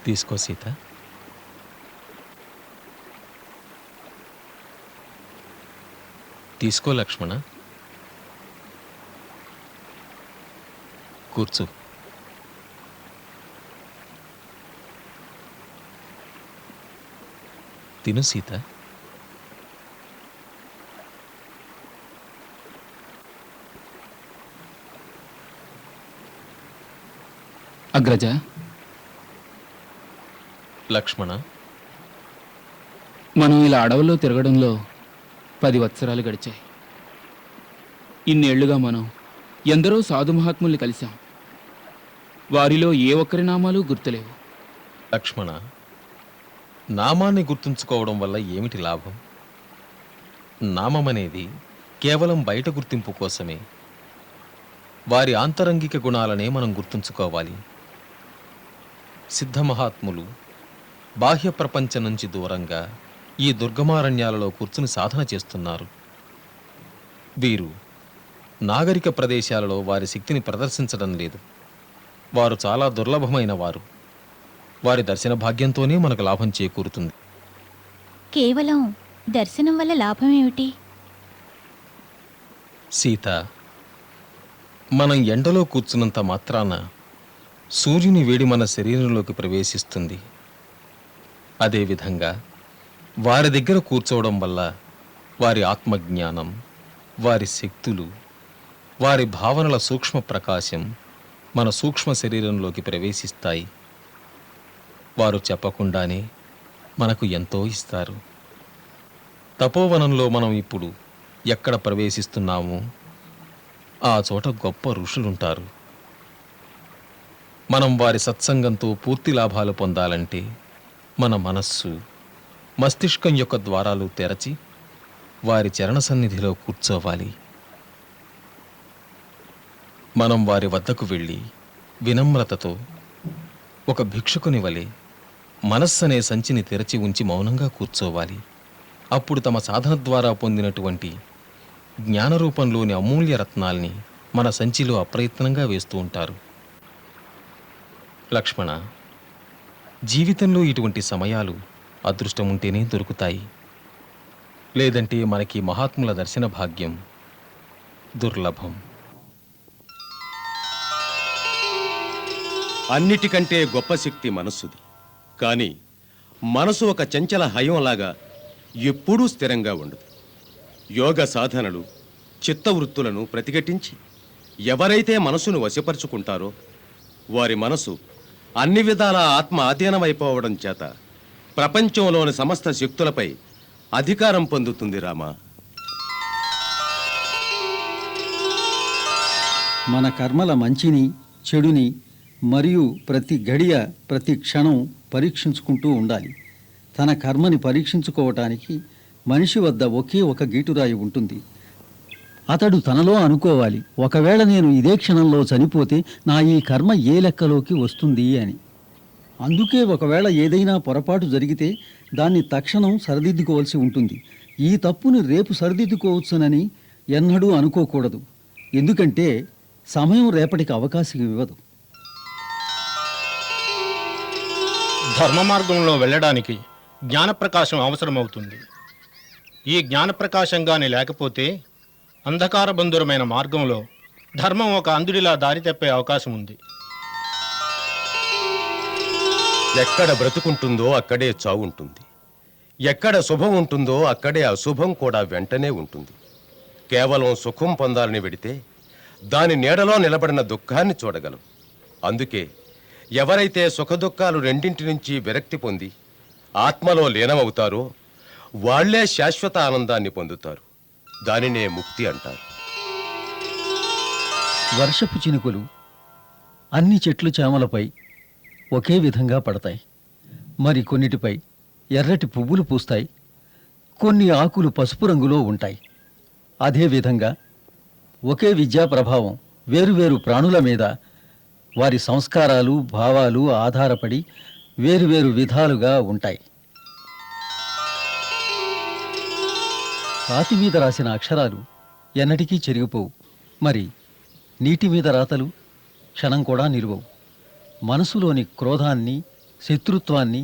తీసుకో సీత. తీసుకో లక్ష్మణ. కూర్చో. తిను సీత. అగ్రజ, లక్ష్మణ, మనం ఇలా అడవుల్లో తిరగడంలో 10 వత్సరాలు గడిచాయి. ఇన్నేళ్లుగా మనం ఎందరో సాధు మహాత్ముల్ని కలిశాం. వారిలో ఏ ఒక్కరి నామాలు గుర్తులేవు. లక్ష్మణ, నామాన్ని గుర్తుంచుకోవడం వల్ల ఏమిటి లాభం? నామమనేది కేవలం బయట గుర్తింపు కోసమే. వారి ఆంతరంగిక గుణాలనే మనం గుర్తుంచుకోవాలి. సిద్ధమహాత్ములు బాహ్య ప్రపంచం నుంచి దూరంగా ఈ దుర్గమారణ్యాలలో కూర్చుని సాధన చేస్తున్నారు. వీరు నాగరిక ప్రదేశాలలో వారి శక్తిని ప్రదర్శించడం లేదు. వారు చాలా దుర్లభమైన వారు. వారి దర్శన భాగ్యంతోనే మనకు లాభం చేకూరుతుంది. కేవలం దర్శనం వల్ల లాభం ఏమిటి? సీత, మనం ఎండలో కూర్చున్నంత మాత్రాన సూర్యుని వేడి మన శరీరంలోకి ప్రవేశిస్తుంది. అదేవిధంగా వారి దగ్గర కూర్చోవడం వల్ల వారి ఆత్మజ్ఞానం, వారి శక్తులు, వారి భావనల సూక్ష్మ ప్రకాశం మన సూక్ష్మ శరీరంలోకి ప్రవేశిస్తాయి. వారు చెప్పకుండానే మనకు ఎంతో ఇస్తారు. తపోవనంలో మనం ఇప్పుడు ఎక్కడ ప్రవేశిస్తున్నామో ఆ చోట గొప్ప ఋషులుంటారు. మనం వారి సత్సంగంతో పూర్తి లాభాలు పొందాలంటే మన మనస్సు, మస్తిష్కం యొక్క ద్వారాలు తెరచి వారి చరణ సన్నిధిలో కూర్చోవాలి. మనం వారి వద్దకు వెళ్ళి వినమ్రతతో ఒక భిక్షుకుని వలె మనస్సనే సంచిని తెరచి ఉంచి మౌనంగా కూర్చోవాలి. అప్పుడు తమ సాధన ద్వారా పొందినటువంటి జ్ఞానరూపంలోని అమూల్య రత్నాల్ని మన సంచిలో అప్రయత్నంగా వేస్తూ ఉంటారు. లక్ష్మణ, జీవితంలో ఇటువంటి సమయాలు అదృష్టం ఉంటేనే దొరుకుతాయి. లేదంటే మనకి మహాత్ముల దర్శన భాగ్యం దుర్లభం. అన్నిటికంటే గొప్ప శక్తి మనస్సుది. కానీ మనసు ఒక చంచల హయంలాగా ఎప్పుడూ స్థిరంగా ఉండదు. యోగ సాధనలు చిత్తవృత్తులను ప్రతిఘటించి ఎవరైతే మనసును వశపరుచుకుంటారో వారి మనసు అన్ని విధాల ఆత్మ ఆధీనమైపోవడం చేత ప్రపంచంలోని సమస్త శక్తులపై అధికారం పొందుతుంది. రామా, మన కర్మల మంచిని చెడుని మరియు ప్రతి గడియ ప్రతి క్షణం పరీక్షించుకుంటూ ఉండాలి. తన కర్మని పరీక్షించుకోవటానికి మనిషి వద్ద ఒకే ఒక గీటురాయి ఉంటుంది. అతడు తనలో అనుకోవాలి, ఒకవేళ నేను ఇదే క్షణంలో చనిపోతే నా ఈ కర్మ ఏ లెక్కలోకి వస్తుంది అని. అందుకే ఒకవేళ ఏదైనా పొరపాటు జరిగితే దాన్ని తక్షణం సరిదిద్దుకోవాల్సి ఉంటుంది. ఈ తప్పుని రేపు సరిదిద్దుకోవచ్చునని ఎన్నడూ అనుకోకూడదు. ఎందుకంటే సమయం రేపటికి అవకాశం ఇవ్వదు. ధర్మ మార్గంలో వెళ్ళడానికి జ్ఞానప్రకాశం అవసరమవుతుంది. ఈ జ్ఞానప్రకాశంగానే లేకపోతే అంధకారబంధురమైన మార్గంలో ధర్మం ఒక అంధుడిలా దారి తప్పే అవకాశం ఉంది. ఎక్కడ బ్రతుకుంటుందో అక్కడే చావుంటుంది. ఎక్కడ శుభం ఉంటుందో అక్కడే అశుభం కూడా వెంటనే ఉంటుంది. కేవలం సుఖం పొందాలని వెడితే దాని నీడలో నిలబడిన దుఃఖాన్ని చూడగలం. అందుకే ఎవరైతే సుఖదుఖాలు రెండింటి నుంచి విరక్తి పొంది ఆత్మలో లీనమవుతారో వాళ్లే శాశ్వత ఆనందాన్ని పొందుతారు. దానినే ముక్తి అంటారు. వర్షపు చినుకులు అన్ని చెట్లు చేమలపై ఒకే విధంగా పడతాయి. మరి కొన్నిటిపై ఎర్రటి పువ్వులు పూస్తాయి, కొన్ని ఆకులు పసుపు రంగులో ఉంటాయి. అదేవిధంగా ఒకే విద్యా ప్రభావం వేరువేరు ప్రాణుల మీద వారి సంస్కారాలు భావాలు ఆధారపడి వేరువేరు విధాలుగా ఉంటాయి. రాతి మీద రాసిన అక్షరాలు ఎన్నటికీ చెరిగిపోవు. మరి నీటి మీద రాతలు క్షణం కూడా నిలువవు. మనసులోని క్రోధాన్ని శత్రుత్వాన్ని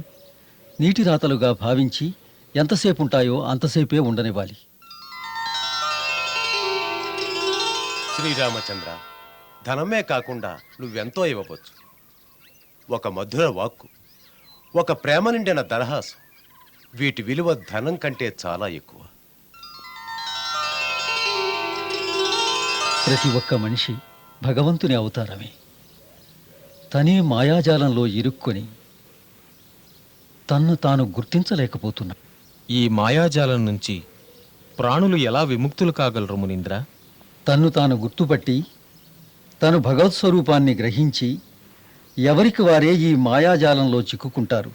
నీటి రాతలుగా భావించి ఎంతసేపు ఉంటాయో అంతసేపే ఉండనివ్వాలి. శ్రీరామచంద్ర, ధనమే కాకుండా నువ్వెంతో ఇవ్వవచ్చు. ఒక మధుర వాక్కు, ఒక ప్రేమ నిండిన దరహాసం, వీటి విలువ ధనం కంటే చాలా ఎక్కువ. ప్రతి ఒక్క మనిషి భగవంతుని అవతారమే. తనే మాయాజాలంలో ఇరుక్కొని తన్ను తాను గుర్తించలేకపోతున్నాడు. ఈ మాయాజాలం నుంచి ప్రాణులు ఎలా విముక్తులు కాగలరు మునీంద్ర? తన్ను తాను గుర్తుపట్టి తను భగవత్ స్వరూపాన్ని గ్రహించి ఎవరికి వారే ఈ మాయాజాలంలో చిక్కుకుంటారు.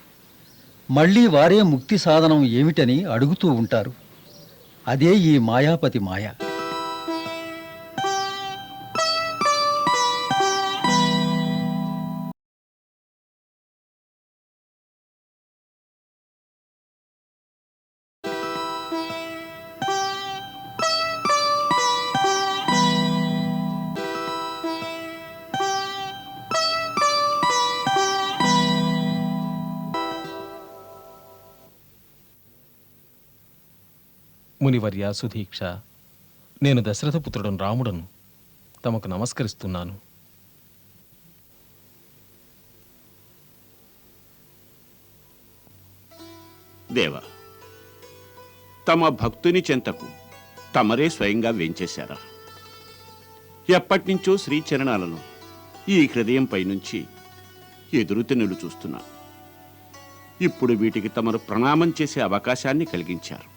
మళ్ళీ వారే ముక్తి సాధనం ఏమిటని అడుగుతూ ఉంటారు. అదే ఈ మాయాపతి మాయ. మునివర్య సుధీక్ష, నేను దశరథపుత్రుడను రాముడను. తమకు నమస్కరిస్తున్నాను. దేవ, తమ భక్తుని చెంతకు తమరే స్వయంగా వేంచేశారా? ఎప్పటినుంచో శ్రీచరణాలను ఈ హృదయంపై నుంచి ఎదురుతెన్నులు చూస్తున్నా. ఇప్పుడు వీటికి తమరు ప్రణామం చేసే అవకాశాన్ని కలిగించారు.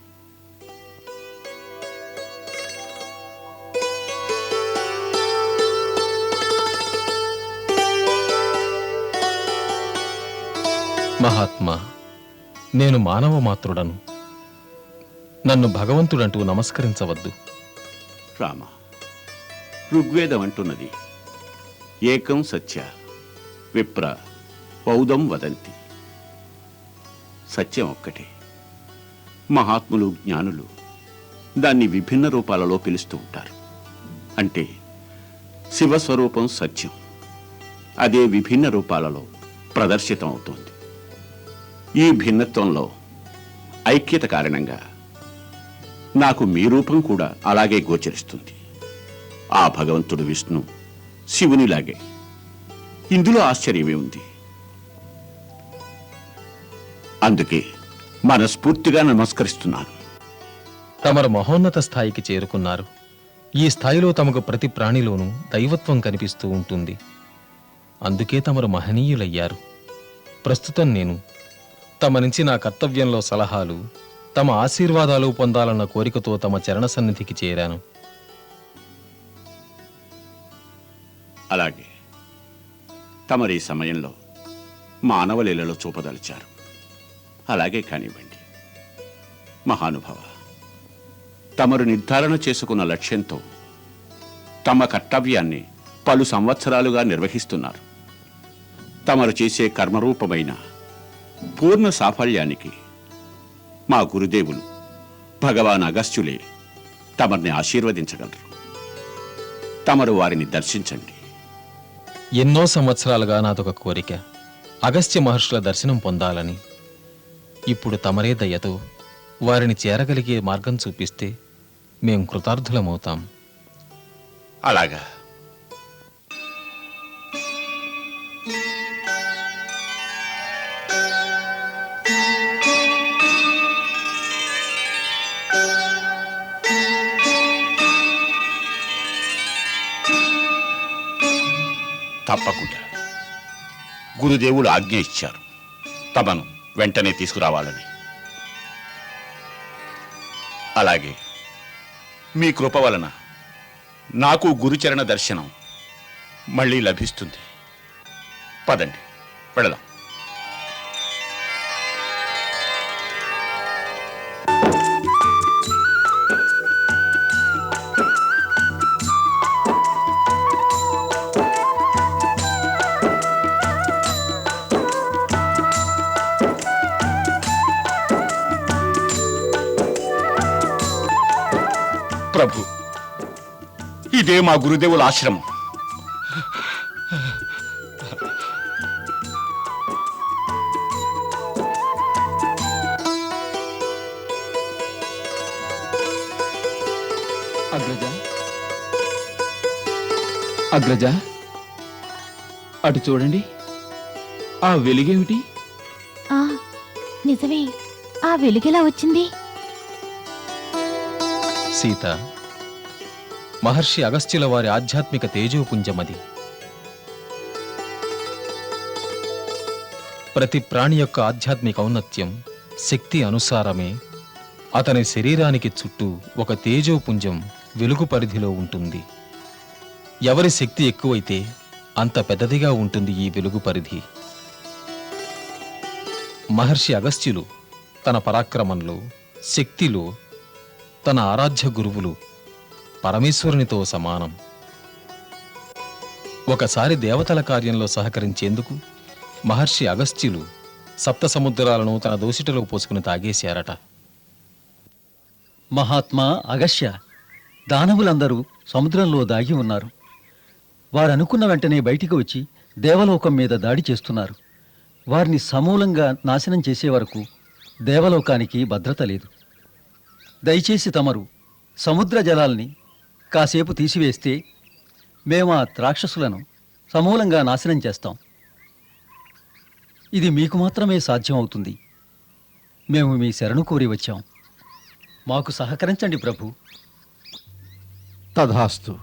మహాత్మా, నేను మానవ మాత్రుడను. నన్ను భగవంతుడంటూ నమస్కరించవద్దు. రామ, ఋగ్వేదం అంటున్నది, ఏకం సత్య విప్ర పౌదం వదంతి. సత్యం ఒక్కటే. మహాత్ములు, జ్ఞానులు దాన్ని విభిన్న రూపాలలో పిలుస్తూ ఉంటారు. అంటే శివస్వరూపం సత్యం, అదే విభిన్న రూపాలలో ప్రదర్శితం అవుతోంది. ఈ భిన్నత్వంలో ఐక్యత కారణంగా నాకు మీ రూపం కూడా అలాగే గోచరిస్తుంది. ఆ భగవంతుడు విష్ణు శివునిలాగే. ఇందులో ఆశ్చర్యమే ఉంది. అందుకే మనస్ఫూర్తిగా నమస్కరిస్తున్నాను. తమరు మహోన్నత స్థాయికి చేరుకున్నారు. ఈ స్థాయిలో తమకు ప్రతి ప్రాణిలోనూ దైవత్వం కనిపిస్తూ ఉంటుంది. అందుకే తమరు మహనీయులయ్యారు. ప్రస్తుతం నేను తమ నుంచి నా కర్తవ్యంలో సలహాలు, తమ ఆశీర్వాదాలు పొందాలన్న కోరికతో తమ చరణ సన్నిధికి చేరాను. అలాగే తమరి సమయంలో మానవలీలలో చూపదలిచారు. అలాగే కానివ్వండి. మహానుభావ, తమరు నిర్ధారణ చేసుకున్న లక్ష్యంతో తమ కర్తవ్యాన్ని పలు సంవత్సరాలుగా నిర్వహిస్తున్నారు. తమరు చేసే కర్మరూపమైన పూర్ణ సాఫల్యానికి మా గురుదేవులు భగవాన్ అగస్త్యులే తమర్ని ఆశీర్వదించగలరు. తమరు వారిని దర్శించండి. ఎన్నో సంవత్సరాలుగా నాదొక కోరిక, అగస్త్య మహర్షుల దర్శనం పొందాలని. ఇప్పుడు తమరే దయతో వారిని చేరగలిగే మార్గం చూపిస్తే మేం కృతార్థులమవుతాం. అలాగా. తప్పకుండా. గురుదేవులు ఆజ్ఞ ఇచ్చారు తమను వెంటనే తీసుకురావాలని. అలాగే మీ కృప వలన నాకు గురుచరణ దర్శనం మళ్ళీ లభిస్తుంది. పదండి, వెళదాం. ప్రభు, ఇదే మా గురుదేవుల ఆశ్రమం. అగ్రజ, అగ్రజ, అటు చూడండి. ఆ వెలుగేమిటి? నిజమే, ఆ వెలుగెలా వచ్చింది? సీత, మహర్షి అగస్త్యుల వారి ఆధ్యాత్మిక తేజోపుంజమది. ప్రతి ప్రాణి యొక్క ఆధ్యాత్మిక ఔన్నత్యం, శక్తి అనుసారమే అతని శరీరానికి చుట్టూ ఒక తేజోపుంజం వెలుగు పరిధిలో ఉంటుంది. ఎవరి శక్తి ఎక్కువైతే అంత పెద్దదిగా ఉంటుంది ఈ వెలుగు పరిధి. మహర్షి అగస్త్యులు తన పరాక్రమంలో, శక్తిలో తన ఆరాధ్య గురువులు పరమేశ్వరునితో సమానం. ఒకసారి దేవతల కార్యంలో సహకరించేందుకు మహర్షి అగస్త్యులు సప్త సముద్రాలను తన దోసిటలో పోసుకుని తాగేశారట. మహాత్మా అగస్త్య, దానవులందరూ సముద్రంలో దాగి ఉన్నారు. వారనుకున్న వెంటనే బయటికి వచ్చి దేవలోకం మీద దాడి చేస్తున్నారు. వారిని సమూలంగా నాశనం చేసే వరకు దేవలోకానికి భద్రత లేదు. దయచేసి తమరు సముద్ర జలాల్ని కాసేపు తీసివేస్తే మేము ఆ రాక్షసులను సమూలంగా నాశనం చేస్తాం. ఇది మీకు మాత్రమే సాధ్యం అవుతుంది. మేము మీ శరణు కోరి వచ్చాం. మాకు సహకరించండి ప్రభు. తథాస్తు.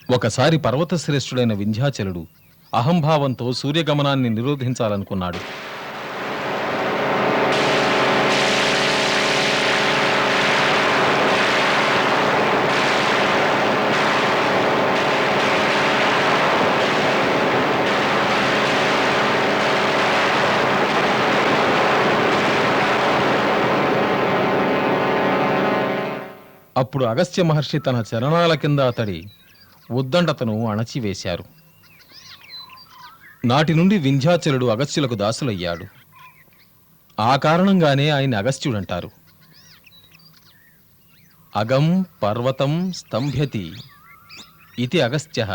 ఒకసారి పర్వతశ్రేష్ఠుడైన వింధ్యాచలుడు అహంభావంతో సూర్యగమనాన్ని నిరోధించాలనుకున్నాడు. అప్పుడు అగస్త్య మహర్షి తన చరణాల కింద అతడి ఉద్దండతను అణచివేశారు. నాటి నుండి వింధ్యాచలుడు అగస్త్యులకు దాసులయ్యాడు. ఆ కారణంగానే ఆయన అగస్త్యుడంటారు. అగం పర్వతం స్తంభ్యతి ఇది అగస్త్యః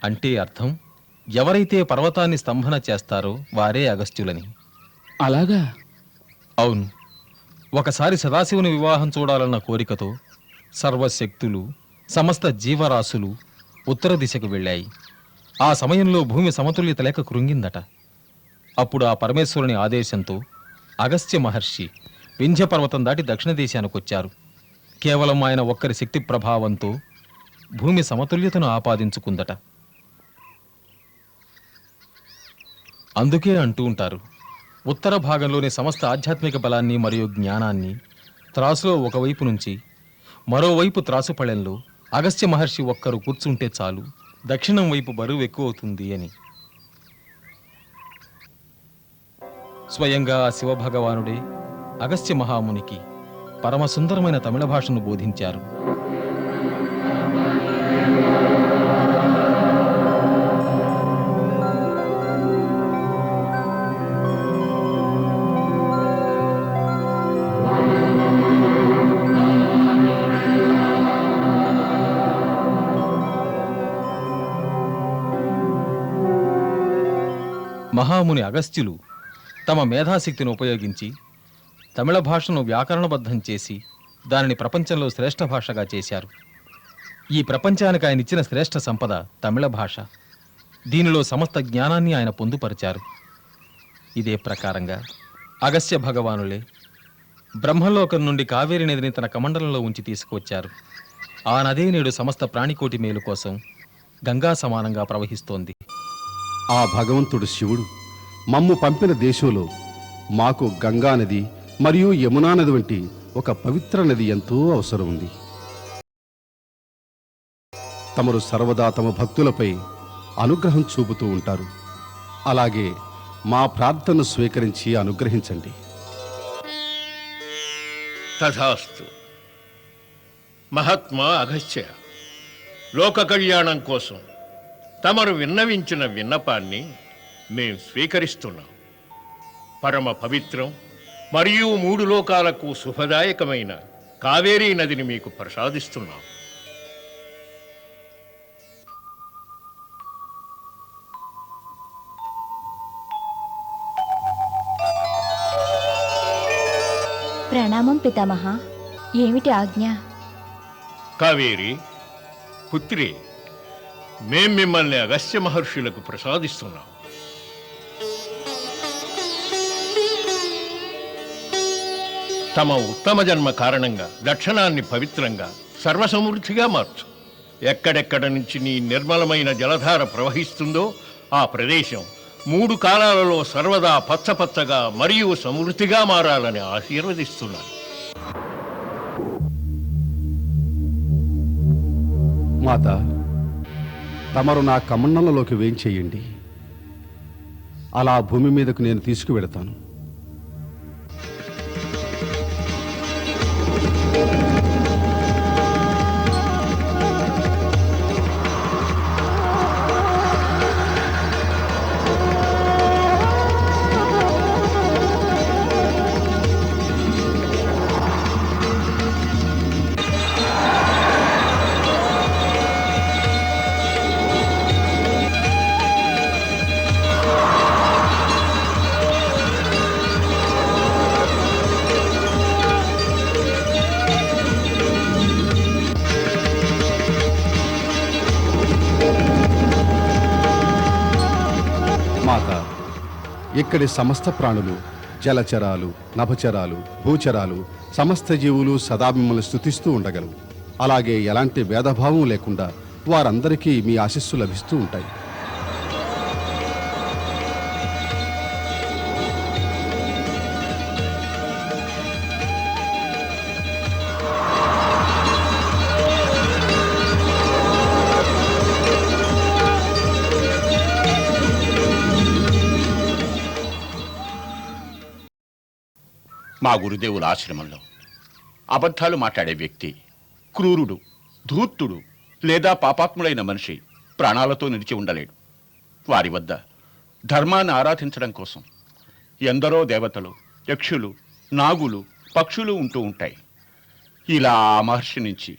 అంటే అర్థం, ఎవరైతే పర్వతాన్ని స్తంభన చేస్తారో వారే అగస్త్యులని. అలాగా? అవును. ఒకసారి సదాశివుని వివాహం చూడాలన్న కోరికతో సర్వశక్తులు, సమస్త జీవరాశులు ఉత్తర దిశకు వెళ్ళాయి. ఆ సమయంలో భూమి సమతుల్యత లేక కృంగిందట. అప్పుడు ఆ పరమేశ్వరుని ఆదేశంతో అగస్త్య మహర్షి వింధ్య పర్వతం దాటి దక్షిణ దేశానికొచ్చారు. కేవలం ఆయన ఒక్కరి శక్తి ప్రభావంతో భూమి సమతుల్యతను ఆపాదించుకుందట. అందుకే అంటూ ఉంటారు, ఉత్తర భాగంలోని సమస్త ఆధ్యాత్మిక బలాన్ని మరియు జ్ఞానాన్ని త్రాసులో ఒకవైపు నుంచి మరోవైపు త్రాసు పళ్ళెంలో అగస్త్య మహర్షి ఒక్కరు కూర్చుంటే చాలు, దక్షిణం వైపు బరువు ఎక్కువ అవుతుంది అని. స్వయంగా ఆ శివభగవానుడే అగస్త్య మహామునికి పరమసుందరమైన తమిళ భాషను బోధించారు. మహాముని అగస్త్యులు తమ మేధాశక్తిని ఉపయోగించి తమిళ భాషను వ్యాకరణబద్ధం చేసి దానిని ప్రపంచంలో శ్రేష్ఠ భాషగా చేశారు. ఈ ప్రపంచానికి ఆయన ఇచ్చిన శ్రేష్ఠ సంపద తమిళ భాష. దీనిలో సమస్త జ్ఞానాన్ని ఆయన పొందుపరిచారు. ఇదే ప్రకారంగా అగస్త్య భగవానులే బ్రహ్మలోకం నుండి కావేరి నదిని తన కమండలంలో ఉంచి తీసుకువచ్చారు. ఆ నదే నేడు సమస్త ప్రాణికోటి మేలు కోసం గంగా సమానంగా ప్రవహిస్తోంది. ఆ భగవంతుడు శివుడు మమ్ము పంపిన దేశంలో మాకు గంగా నది మరియు యమునా నది వంటి ఒక పవిత్ర నది ఎంతో అవసరం ఉంది. తమరు సర్వదా తమ భక్తులపై అనుగ్రహం చూపుతూ ఉంటారు. అలాగే మా ప్రార్థనను స్వీకరించి అనుగ్రహించండి. తథాస్తు. మహాత్మా అగస్త్య, లోక కళ్యాణం కోసం తమరు విన్నవించిన విన్నపాన్ని మేం స్వీకరిస్తున్నాం. పరమ పవిత్రం మరియు 3 లోకాలకు శుభదాయకమైన కావేరీ నదిని మీకు ప్రసాదిస్తున్నాం. ప్రణామం పితామహ. ఏమిటి ఆజ్ఞ? కావేరి పుత్రి, మేం మిమ్మల్ని అగస్త్య మహర్షులకు ప్రసాదిస్తున్నాం. తమ ఉత్తమ జన్మ కారణంగా దక్షిణాన్ని పవిత్రంగా సర్వసమృద్ధిగా మార్చు. ఎక్కడెక్కడ నుంచి నీ నిర్మలమైన జలధార ప్రవహిస్తుందో ఆ ప్రదేశం 3 కాలాలలో సర్వదా పచ్చపచ్చగా మరియు సమృద్ధిగా మారాలని ఆశీర్వదిస్తున్నాను. మాత, తమరు నా కమండలంలోకి వేంచేయండి. అలా భూమి మీదకు నేను తీసుకువెడతాను. ఇక్కడి సమస్త ప్రాణులు, జలచరాలు, నభచరాలు, భూచరాలు, సమస్త జీవులు సదా మిమ్మల్ని స్తుతిస్తూ ఉండగలవు. అలాగే ఎలాంటి భేదభావం లేకుండా వారందరికీ మీ ఆశీస్సు లభిస్తూ ఉంటాయి. మా గురుదేవుల ఆశ్రమంలో అబద్ధాలు మాట్లాడే వ్యక్తి, క్రూరుడు, ధూర్తుడు లేదా పాపాత్ముడైన మనిషి ప్రాణాలతో నిలిచి ఉండలేడు. వారి వద్ద ధర్మాన్ని ఆరాధించడం కోసం ఎందరో దేవతలు, యక్షులు, నాగులు, పక్షులు ఉంటూ ఉంటాయి. ఇలా ఆ మహర్షి నుంచి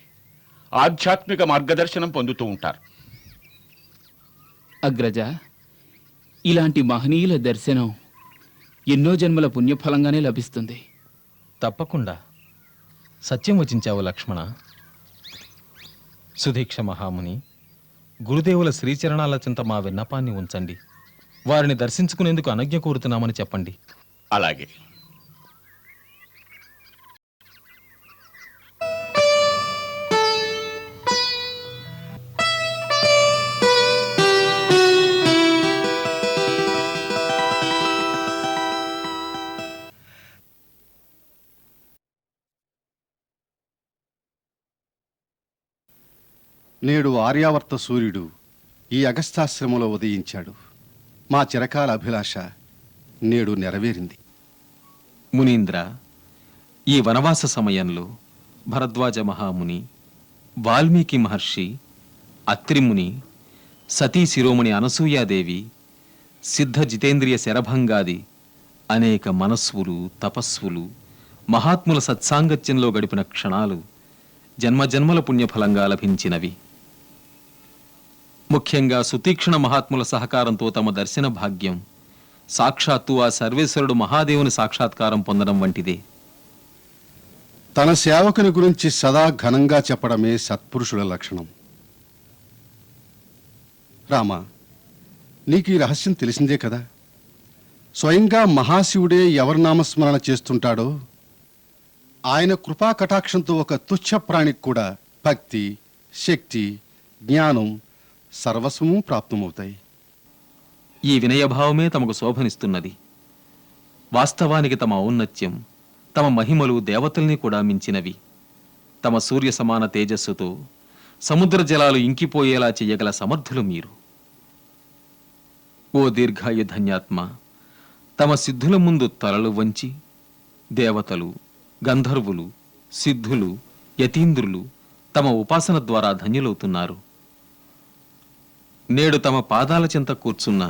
ఆధ్యాత్మిక మార్గదర్శనం పొందుతూ ఉంటారు. అగ్రజ, ఇలాంటి మహనీయుల దర్శనం ఎన్నో జన్మల పుణ్యఫలంగానే లభిస్తుంది. తప్పకుండా సత్యం వచించావు లక్ష్మణ. సుదీక్ష మహాముని, గురుదేవుల శ్రీచరణాల చింత మా విన్నపాన్ని ఉంచండి. వారిని దర్శించుకునేందుకు అనుజ్ఞ కోరుతున్నామని చెప్పండి. అలాగే. నేడు ఆర్యావర్త సూర్యుడు ఈ అగస్త్యాశ్రమంలో ఉదయించాడు. మా చిరకాల అభిలాష నేడు నెరవేరింది. మునీంద్ర, ఈ వనవాస సమయంలో భరద్వాజ మహాముని, వాల్మీకి మహర్షి, అత్రిముని, సతీ శిరోమణి అనసూయాదేవి, సిద్ధ జితేంద్రియ శరభంగాది అనేక మనస్సులు, తపస్సులు, మహాత్ముల సత్సాంగత్యంలో గడిపిన క్షణాలు జన్మజన్మల పుణ్యఫలంగా లభించినవి. ముఖ్యంగా సుతీక్ష్ణ మహాత్ముల సహకారంతో తమ దర్శన భాగ్యం సాక్షాత్తు ఆ సర్వేశ్వరుడు మహాదేవుని సాక్షాత్కారం పొందడం వంటిదే. తన సేవకుని గురించి సదా ఘనంగా చెప్పడమే సత్పురుషుల లక్షణం. రామా, నీకు ఈ రహస్యం తెలిసిందే కదా. స్వయంగా మహాశివుడే ఎవరి నామస్మరణ చేస్తుంటాడో ఆయన కృపా కటాక్షంతో ఒక తుచ్చ ప్రాణికి కూడా భక్తి, శక్తి, జ్ఞానం సర్వస్వము ప్రాప్తమవుతాయి. ఈ వినయభావమే తమకు శోభనిస్తున్నది. వాస్తవానికి తమ ఔన్నత్యం, తమ మహిమలు దేవతల్ని కూడా మించినవి. తమ సూర్య సమాన తేజస్సుతో సముద్ర జలాలు ఇంకిపోయేలా చెయ్యగల సమర్థులు మీరు. ఓ దీర్ఘాయు ధన్యాత్మ, తమ సిద్ధుల ముందు తలలు వంచి దేవతలు, గంధర్వులు, సిద్ధులు, యతీంద్రులు తమ ఉపాసన ద్వారా ధన్యులవుతున్నారు. నేడు తమ పాదాల చెంత కూర్చున్న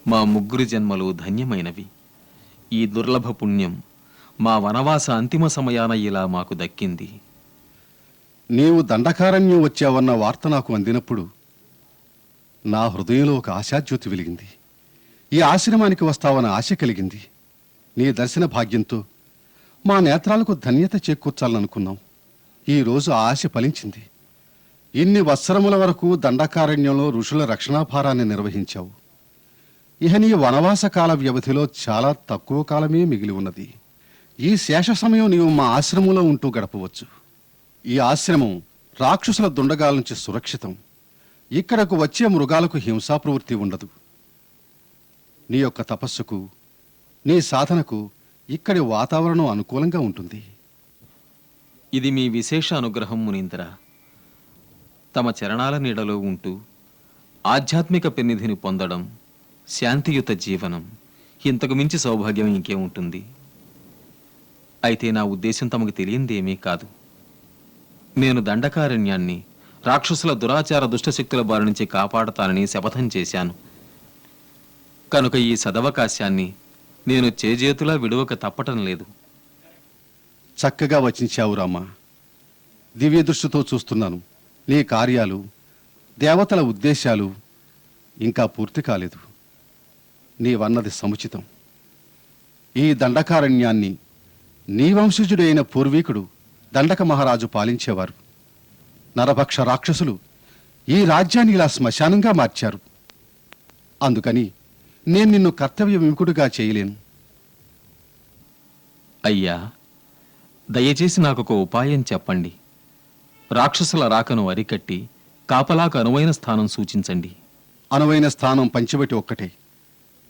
మా ముగ్గురి జన్మలు ధన్యమైనవి. ఈ దుర్లభ పుణ్యం మా వనవాస అంతిమ సమయాన ఇలా మాకు దక్కింది. నీవు దండకారణ్యం వచ్చావన్న వార్త నాకు అందినప్పుడు నా హృదయంలో ఒక ఆశాజ్యోతి వెలిగింది. ఈ ఆశ్రమానికి వస్తావన్న ఆశ కలిగింది. నీ దర్శన భాగ్యంతో మా నేత్రాలకు ధన్యత చేకూర్చాలనుకున్నాం. ఈరోజు ఆ ఆశ ఫలించింది. ఇన్ని వత్సరముల వరకు దండకారణ్యంలో ఋషుల రక్షణాభారాన్ని నిర్వహించావు. ఇహ నీ వనవాస కాల వ్యవధిలో చాలా తక్కువ కాలమే మిగిలి ఉన్నది. ఈ శేష సమయం నీవు మా ఆశ్రమంలో ఉంటూ గడపవచ్చు. ఈ ఆశ్రమం రాక్షసుల దుండగాల నుంచి సురక్షితం. ఇక్కడకు వచ్చే మృగాలకు హింసా ప్రవృత్తి ఉండదు. నీ యొక్క తపస్సుకు, నీ సాధనకు ఇక్కడి వాతావరణం అనుకూలంగా ఉంటుంది. ఇది మీ విశేష అనుగ్రహం మునీంద్ర. తమ చరణాల నీడలో ఉంటూ ఆధ్యాత్మిక పెన్నిధిని పొందడం, శాంతియుత జీవనం, ఇంతకు మించి సౌభాగ్యం ఇంకేముంటుంది. అయితే నా ఉద్దేశం తమకు తెలియందేమీ కాదు. నేను దండకారణ్యాన్ని రాక్షసుల దురాచార దుష్టశక్తుల బారి నుంచి కాపాడతానని శపథం చేశాను. కనుక ఈ సదవకాశాన్ని నేను చేజేతులా విడువక తప్పటం లేదు. చక్కగా వచించావు రామా. దివ్య దృష్టితో చూస్తున్నాను. నీ కార్యాలు, దేవతల ఉద్దేశాలు ఇంకా పూర్తి కాలేదు. నీవన్నది సముచితం. ఈ దండకారణ్యాన్ని నీ వంశజుడైన పూర్వీకుడు దండక మహారాజు పాలించేవారు. నరభక్ష రాక్షసులు ఈ రాజ్యాన్ని ఇలా శ్మశానంగా మార్చారు. అందుకని నేను నిన్ను కర్తవ్య విముఖుడిగా చేయలేను. అయ్యా, దయచేసి నాకొక ఉపాయం చెప్పండి. రాక్షసుల రాకను అరికట్టి కాపలాకు అనువైన స్థానం సూచించండి. అనువైన స్థానం పంచవటి ఒక్కటే.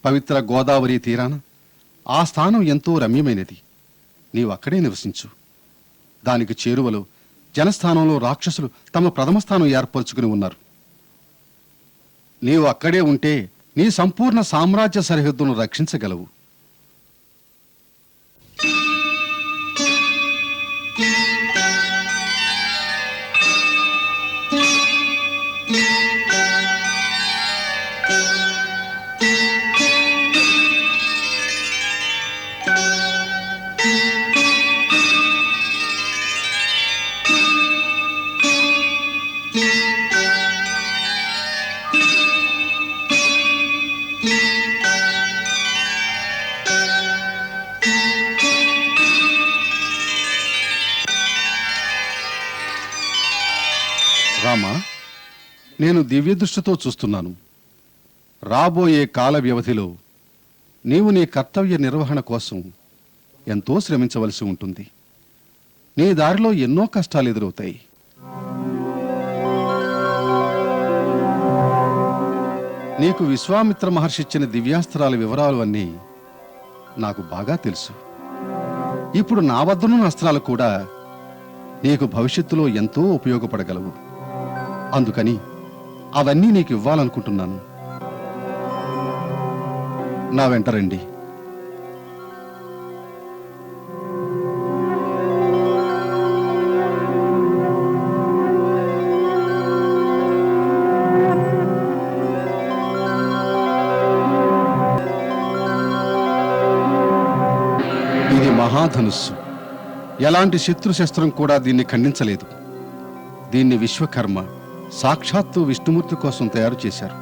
పవిత్ర గోదావరి తీరాన ఆ స్థానం ఎంతో రమ్యమైనది. నీవు అక్కడే నివసించు. దానికి చేరువలో జనస్థానంలో రాక్షసులు తమ ప్రథమ స్థానం ఏర్పరచుకుని ఉన్నారు. నీవు అక్కడే ఉంటే నీ సంపూర్ణ సామ్రాజ్య సరిహద్దును రక్షించగలవు. రామా, నేను దివ్యదృష్టితో చూస్తున్నాను. రాబోయే కాల వ్యవధిలో నీవు నీ కర్తవ్య నిర్వహణ కోసం ఎంతో శ్రమించవలసి ఉంటుంది. నీ దారిలో ఎన్నో కష్టాలు ఎదురవుతాయి. నీకు విశ్వామిత్ర మహర్షి ఇచ్చిన దివ్యాస్త్రాల వివరాలు అన్నీ నాకు బాగా తెలుసు. ఇప్పుడు నా వద్దనున్న అస్త్రాలు కూడా నీకు భవిష్యత్తులో ఎంతో ఉపయోగపడగలవు. అందుకని అవన్నీ నీకు ఇవ్వాలనుకుంటున్నాను. నా వెంట రండి. ఇది మహాధనుస్సు. ఎలాంటి శత్రుశస్త్రం కూడా దీన్ని ఖండించలేదు. దీన్ని విశ్వకర్మ సాక్షాత్తు విష్ణుమూర్తి కోసం తయారు చేశారు.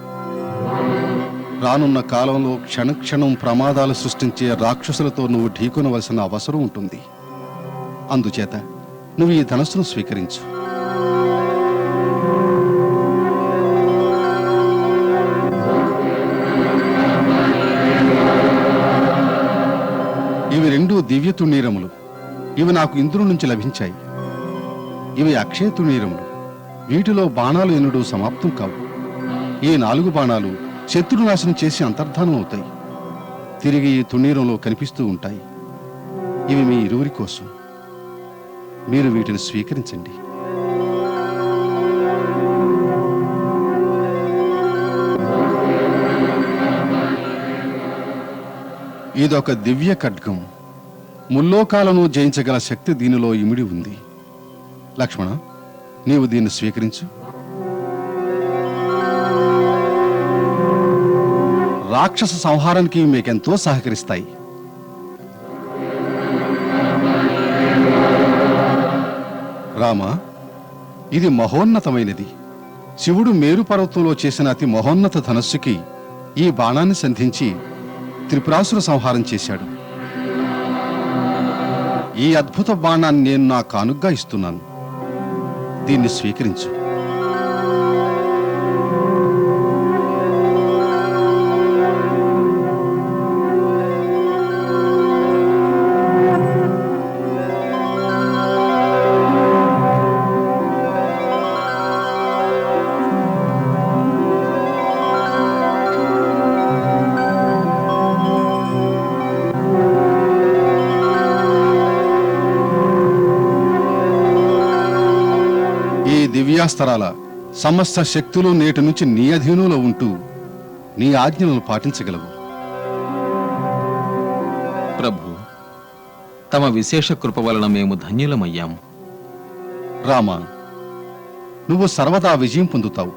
రానున్న కాలంలో క్షణక్షణం ప్రమాదాలు సృష్టించే రాక్షసులతో నువ్వు ఢీకొనవలసిన అవసరం ఉంటుంది. అందుచేత నువ్వు ఈ ధనస్సును స్వీకరించు. ఇవి రెండు దివ్య తుణీరములు. ఇవి నాకు ఇంద్రుడి నుంచి లభించాయి. ఇవి అక్షయ తుణీరములు. వీటిలో బాణాలు ఎన్నడూ సమాప్తం కావు. ఈ 4 బాణాలు శత్రు నాశనం చేసి అంతర్ధానం అవుతాయి. తిరిగి ఈ తుణీరంలో కనిపిస్తూ ఉంటాయి. ఇవి మీ ఇరువురి కోసం. మీరు వీటిని స్వీకరించండి. ఇదొక దివ్య ఖడ్గం. ముల్లోకాలను జయించగల శక్తి దీనిలో ఇమిడి ఉంది. లక్ష్మణ, నీవు దీన్ని స్వీకరించు. రాక్షస సంహారానికి మీకెంతో సహకరిస్తాయి. రామ, ఇది మహోన్నతమైనది. శివుడు మేరు పర్వతంలో చేసిన అతి మహోన్నత ధనస్సుకి ఈ బాణాన్ని సంధించి త్రిపురాసుర సంహారం చేశాడు. ఈ అద్భుత బాణాన్ని నేను నా కానుగ్గా ఇస్తున్నాను. దీన్ని స్వీకరించు. దివ్యాస్తరాల సమస్త శక్తులు నేటి నుంచి నీ అధీనంలో ఉంటూ నీ ఆజ్ఞలను పాటించగలవు. ప్రభు, తమ విశేష కృప వలన మేము ధన్యులమయ్యాము. రామ, నువ్వు సర్వదా విజయం పొందుతావు.